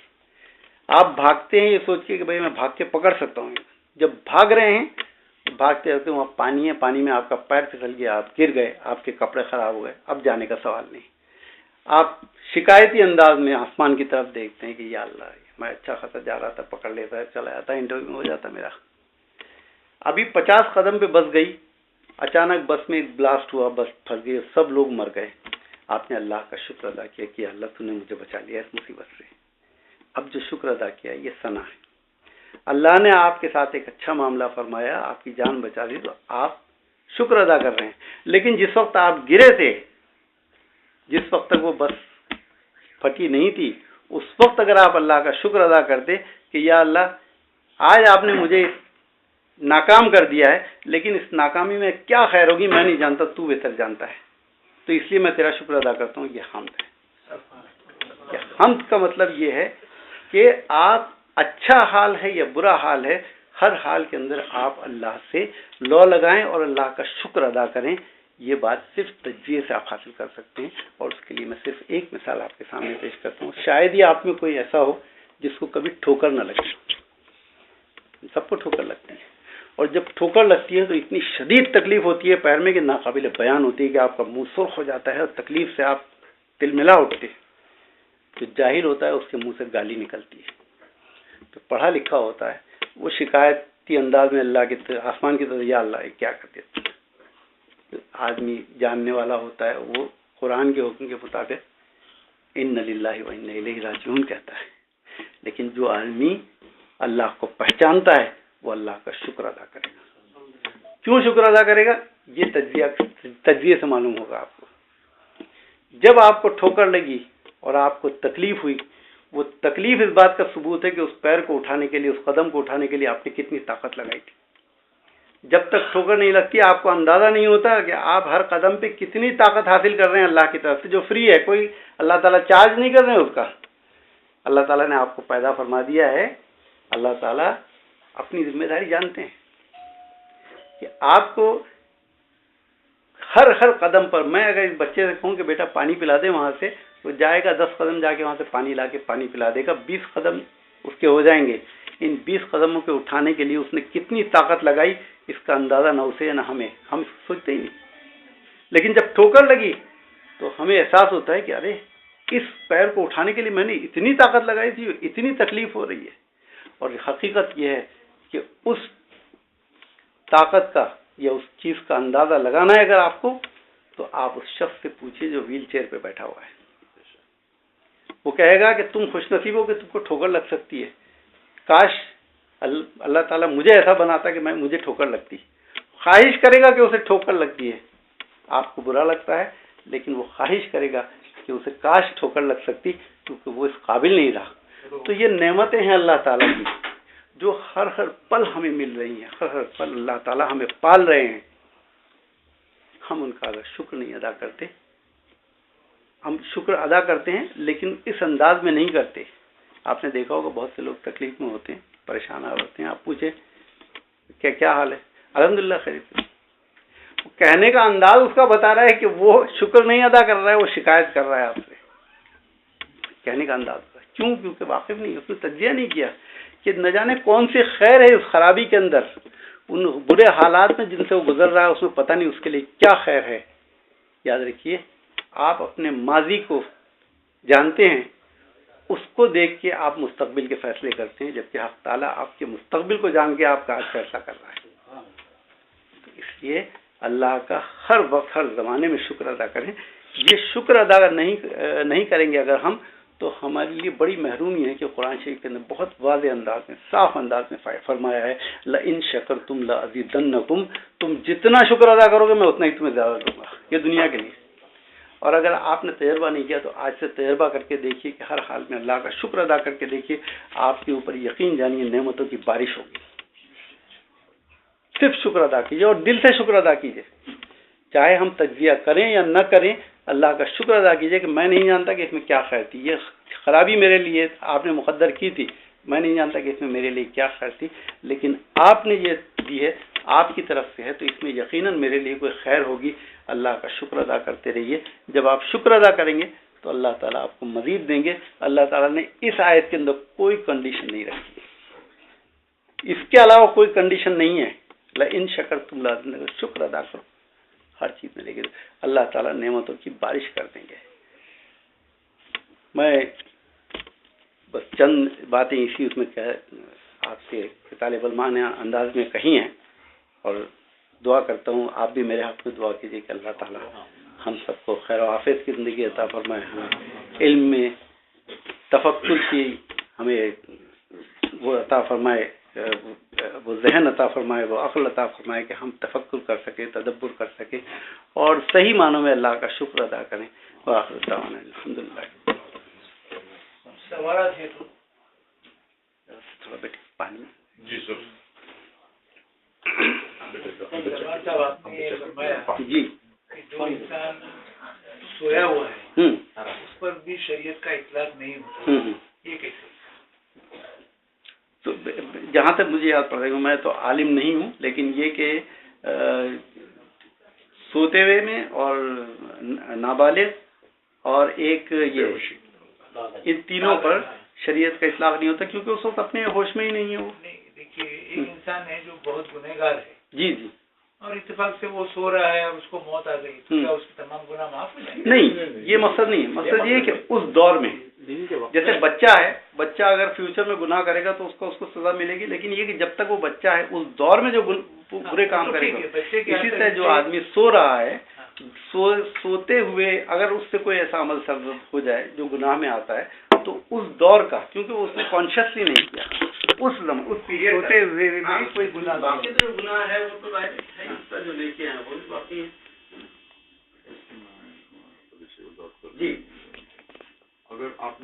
آپ بھاگتے ہیں یہ سوچ کے کہ بھائی میں بھاگ کے پکڑ سکتا ہوں۔ جب بھاگ رہے ہیں، بھاگتے رہتے وہاں پانی ہے، پانی میں آپ کا پیر پھسل گیا، آپ گر گئے، آپ کے کپڑے خراب ہو گئے، اب جانے کا سوال نہیں۔ آپ شکایتی انداز میں آسمان کی طرف دیکھتے ہیں کہ یا اللہ، میں اچھا خاصا جا رہا تھا، پکڑ لیتا ہے، چلا جاتا، انٹرویو میں ہو جاتا میرا۔ ابھی 50 قدم پہ بس گئی، اچانک بس میں ایک بلاسٹ ہوا، بس پھنس گئی، سب لوگ مر گئے۔ آپ نے اللہ کا شکر ادا کیا کہ اللہ تو نے مجھے بچا لیا اس مصیبت سے۔ اب جو شکر ادا کیا یہ ثنا ہے۔ اللہ نے آپ کے ساتھ ایک اچھا معاملہ فرمایا، آپ کی جان بچا دی، تو آپ شکر ادا کر رہے ہیں۔ لیکن جس وقت آپ گرے تھے، جس وقت تک وہ بس پھٹی نہیں تھی، اس وقت اگر آپ اللہ کا شکر ادا کرتے کہ یا اللہ آج آپ نے مجھے ناکام کر دیا ہے، لیکن اس ناکامی میں کیا خیر ہوگی میں نہیں جانتا، تو بہتر جانتا ہے، تو اس لیے میں تیرا شکر ادا کرتا ہوں۔ یہ حمد ہے۔ حمد کا مطلب یہ ہے کہ آپ اچھا حال ہے یا برا حال ہے، ہر حال کے اندر آپ اللہ سے لو لگائیں اور اللہ کا شکر ادا کریں۔ یہ بات صرف تجزیے سے آپ حاصل کر سکتے ہیں، اور اس کے لیے میں صرف ایک مثال آپ کے سامنے پیش کرتا ہوں۔ شاید ہی آپ میں کوئی ایسا ہو جس کو کبھی ٹھوکر نہ لگے۔ سب کو ٹھوکر لگتی ہے، اور جب ٹھوکر لگتی ہے تو اتنی شدید تکلیف ہوتی ہے پیر میں کہ ناقابل بیان ہوتی ہے، کہ آپ کا منہ سرخ ہو جاتا ہے اور تکلیف سے آپ تلملا اٹھتے ہیں۔ جو جاہل ہوتا ہے اس کے منہ سے گالی نکلتی ہے، تو پڑھا لکھا ہوتا ہے وہ شکایتی انداز میں اللہ کے آسمان کی طرف یا اللہ کیا کر دیتا ہے۔ آدمی جاننے والا ہوتا ہے وہ قرآن کے حکم کے مطابق ان للہ و انا الیہ راجعون کہتا ہے، لیکن جو آدمی اللہ کو پہچانتا ہے وہ اللہ کا شکر ادا کرے گا۔ کیوں شکر ادا کرے گا؟ یہ تجزیے سے معلوم ہوگا آپ کو۔ جب آپ کو ٹھوکر لگی اور آپ کو تکلیف ہوئی، وہ تکلیف اس بات کا ثبوت ہے کہ اس پیر کو اٹھانے کے لیے، اس قدم کو اٹھانے کے لیے آپ نے کتنی طاقت لگائی تھی۔ جب تک ٹھوکر نہیں لگتی آپ کو اندازہ نہیں ہوتا کہ آپ ہر قدم پہ کتنی طاقت حاصل کر رہے ہیں اللہ کی طرف سے، جو فری ہے، کوئی اللہ تعالیٰ چارج نہیں کر رہے ہیں اس کا۔ اللہ تعالیٰ نے آپ کو پیدا فرما دیا ہے۔ اللہ تعالیٰ اپنی ذمہ داری جانتے ہیں کہ آپ کو ہر قدم پر، میں اگر اس بچے سے کہوں کہ بیٹا پانی پلا دے وہاں سے، تو جائے گا 10 قدم جا کے وہاں سے پانی لا کے پانی پلا دے گا، 20 قدم اس کے ہو جائیں گے۔ ان 20 قدموں کے اٹھانے کے لیے اس نے کتنی طاقت لگائی، اس کا اندازہ نہ اسے نہ ہمیں، ہم سوچتے ہی نہیں۔ لیکن جب ٹھوکر لگی تو ہمیں احساس ہوتا ہے کہ ارے اس پیر کو اٹھانے کے لیے میں نے اتنی طاقت لگائی تھی، اتنی تکلیف ہو رہی ہے۔ اور حقیقت یہ ہے کہ اس طاقت کا یا اس چیز کا اندازہ لگانا ہے اگر آپ کو، تو آپ اس شخص سے پوچھیے جو ویل چیئر پہ بیٹھا ہوا ہے۔ وہ کہے گا کہ تم خوش نصیب ہو کہ تم کو ٹھوکر لگ سکتی ہے، کاش اللہ تعالیٰ مجھے ایسا بناتا کہ مجھے ٹھوکر لگتی۔ خواہش کرے گا کہ اسے ٹھوکر لگتی ہے، آپ کو برا لگتا ہے، لیکن وہ خواہش کرے گا کہ اسے کاش ٹھوکر لگ سکتی، کیونکہ وہ اس قابل نہیں رہا۔ تو یہ نعمتیں ہیں اللہ تعالیٰ کی، جو ہر پل ہمیں مل رہی ہیں، ہر پل اللہ تعالیٰ ہمیں پال رہے ہیں، ہم ان کا اگر شکر نہیں ادا کرتے. ہم شکر ادا کرتے ہیں لیکن اس انداز میں نہیں کرتے. آپ نے دیکھا ہوگا بہت سے لوگ تکلیف میں ہوتے ہیں، پریشان ہوتے ہیں، آپ پوچھیں کہ کیا حال ہے، الحمدللہ خیریت. کہنے کا انداز اس کا بتا رہا ہے کہ وہ شکر نہیں ادا کر رہا ہے، وہ شکایت کر رہا ہے آپ سے. کہنے کا انداز کیوں؟ کیونکہ واقف نہیں، اس نے تجزیہ نہیں کیا کہ نہ جانے کون سی خیر ہے اس خرابی کے اندر، ان برے حالات میں جن سے وہ گزر رہا ہے اس میں پتہ نہیں اس کے لیے کیا خیر ہے. یاد رکھیے، آپ اپنے ماضی کو جانتے ہیں، اس کو دیکھ کے آپ مستقبل کے فیصلے کرتے ہیں، جبکہ حق تعالیٰ آپ کے مستقبل کو جان کے آپ کا آج فیصلہ کر رہا ہے. تو اس لیے اللہ کا ہر وقت ہر زمانے میں شکر ادا کریں. یہ شکر ادا نہیں کریں گے اگر ہم، تو ہمارے لیے بڑی محرومی ہے کہ قرآن شریف کے اندر بہت واضح انداز میں، صاف انداز میں فرمایا ہے لَإِن شَكَرْتُمْ لَأَزِيدَنَّكُمْ، تم جتنا شکر ادا کرو گے میں اتنا ہی تمہیں زیادہ دوں گا. یہ دنیا کے لیے. اور اگر آپ نے تجربہ نہیں کیا تو آج سے تجربہ کر کے دیکھیے کہ ہر حال میں اللہ کا شکر ادا کر کے دیکھیے، آپ کے اوپر یقین جانیے نعمتوں کی بارش ہوگی. صرف شکر ادا کیجیے اور دل سے شکر ادا کیجیے، چاہے ہم تجزیہ کریں یا نہ کریں. اللہ کا شکر ادا کیجیے کہ میں نہیں جانتا کہ اس میں کیا خیر تھی، یہ خرابی میرے لیے آپ نے مقدر کی تھی، میں نہیں جانتا کہ اس میں میرے لیے کیا خیر تھی، لیکن آپ نے یہ دی ہے، آپ کی طرف سے ہے، تو اس میں یقیناً میرے لیے کوئی خیر ہوگی. اللہ کا شکر ادا کرتے رہیے. جب آپ شکر ادا کریں گے تو اللہ تعالیٰ آپ کو مزید دیں گے. اللہ تعالیٰ نے اس آیت کے اندر کوئی کنڈیشن نہیں رکھی ہے، اس کے علاوہ کوئی کنڈیشن نہیں ہے. لَإِن شَكَرْتُمْ لَأَزِيدَنَّكُمْ، شکر ادا کرو، ہر چیز میں لے کے اللہ تعالیٰ نعمتوں کی بارش کر دیں گے. میں بس چند باتیں اسی اس میں آپ سے طالب علمان انداز میں کہی ہیں، اور دعا کرتا ہوں آپ بھی میرے حق میں دعا کیجیے کہ اللہ تعالیٰ ہم سب کو خیر و عافیت کی زندگی عطا فرمائے، ہمیں علم میں تفکر کی ہمیں وہ عطا فرمائے، وہ ذہن عطا فرمائے، وہ عقل عطا فرمائے کہ ہم تفکر کر سکیں، تدبر کر سکیں اور صحیح معنوں میں اللہ کا شکر ادا کریں. وآخر دعوانا الحمدللہ. سوالات ہے تو تھوڑا بیٹھے پانی. جی سر. جی، جو انسان سویا ہوا ہے اس پر بھی شریعت کا اطلاق نہیں ہوتا، یہ کیسے؟ تو جہاں تک مجھے یاد پڑ رہا ہے، میں تو عالم نہیں ہوں، لیکن یہ کہ سوتے ہوئے میں اور نابالغ اور ایک یہ ان تینوں پر شریعت کا اطلاق نہیں ہوتا، کیونکہ اس وقت اپنے ہوش میں ہی نہیں ہے. وہ دیکھیے ایک انسان ہے جو بہت گنہگار ہے، جی جی، اور اتفاق سے وہ سو رہا ہے اور اس کو موت آ گئی، کیا اس کے تمام گناہ معاف ہو جائیں گے؟ نہیں، یہ مقصد نہیں ہے. مقصد یہ ہے کہ اس دور میں جیسے بچہ ہے، بچہ اگر فیوچر میں گناہ کرے گا تو اس کو سزا ملے گی، لیکن یہ کہ جب تک وہ بچہ ہے اس دور میں جو برے کام کرے گا. اسی طرح جو آدمی سو رہا ہے، سوتے ہوئے اگر اس سے کوئی ایسا عمل سر ہو جائے جو گناہ میں آتا ہے، تو اس دور کا، کیونکہ اس نے کانشیسلی نہیں کیا، اس پیریڈ سوتے ہوئے میں کوئی گناہ، باقی جو گناہ ہے وہ تو جو لے کے ہیں وہ باقی ہے. جی، اگر آپ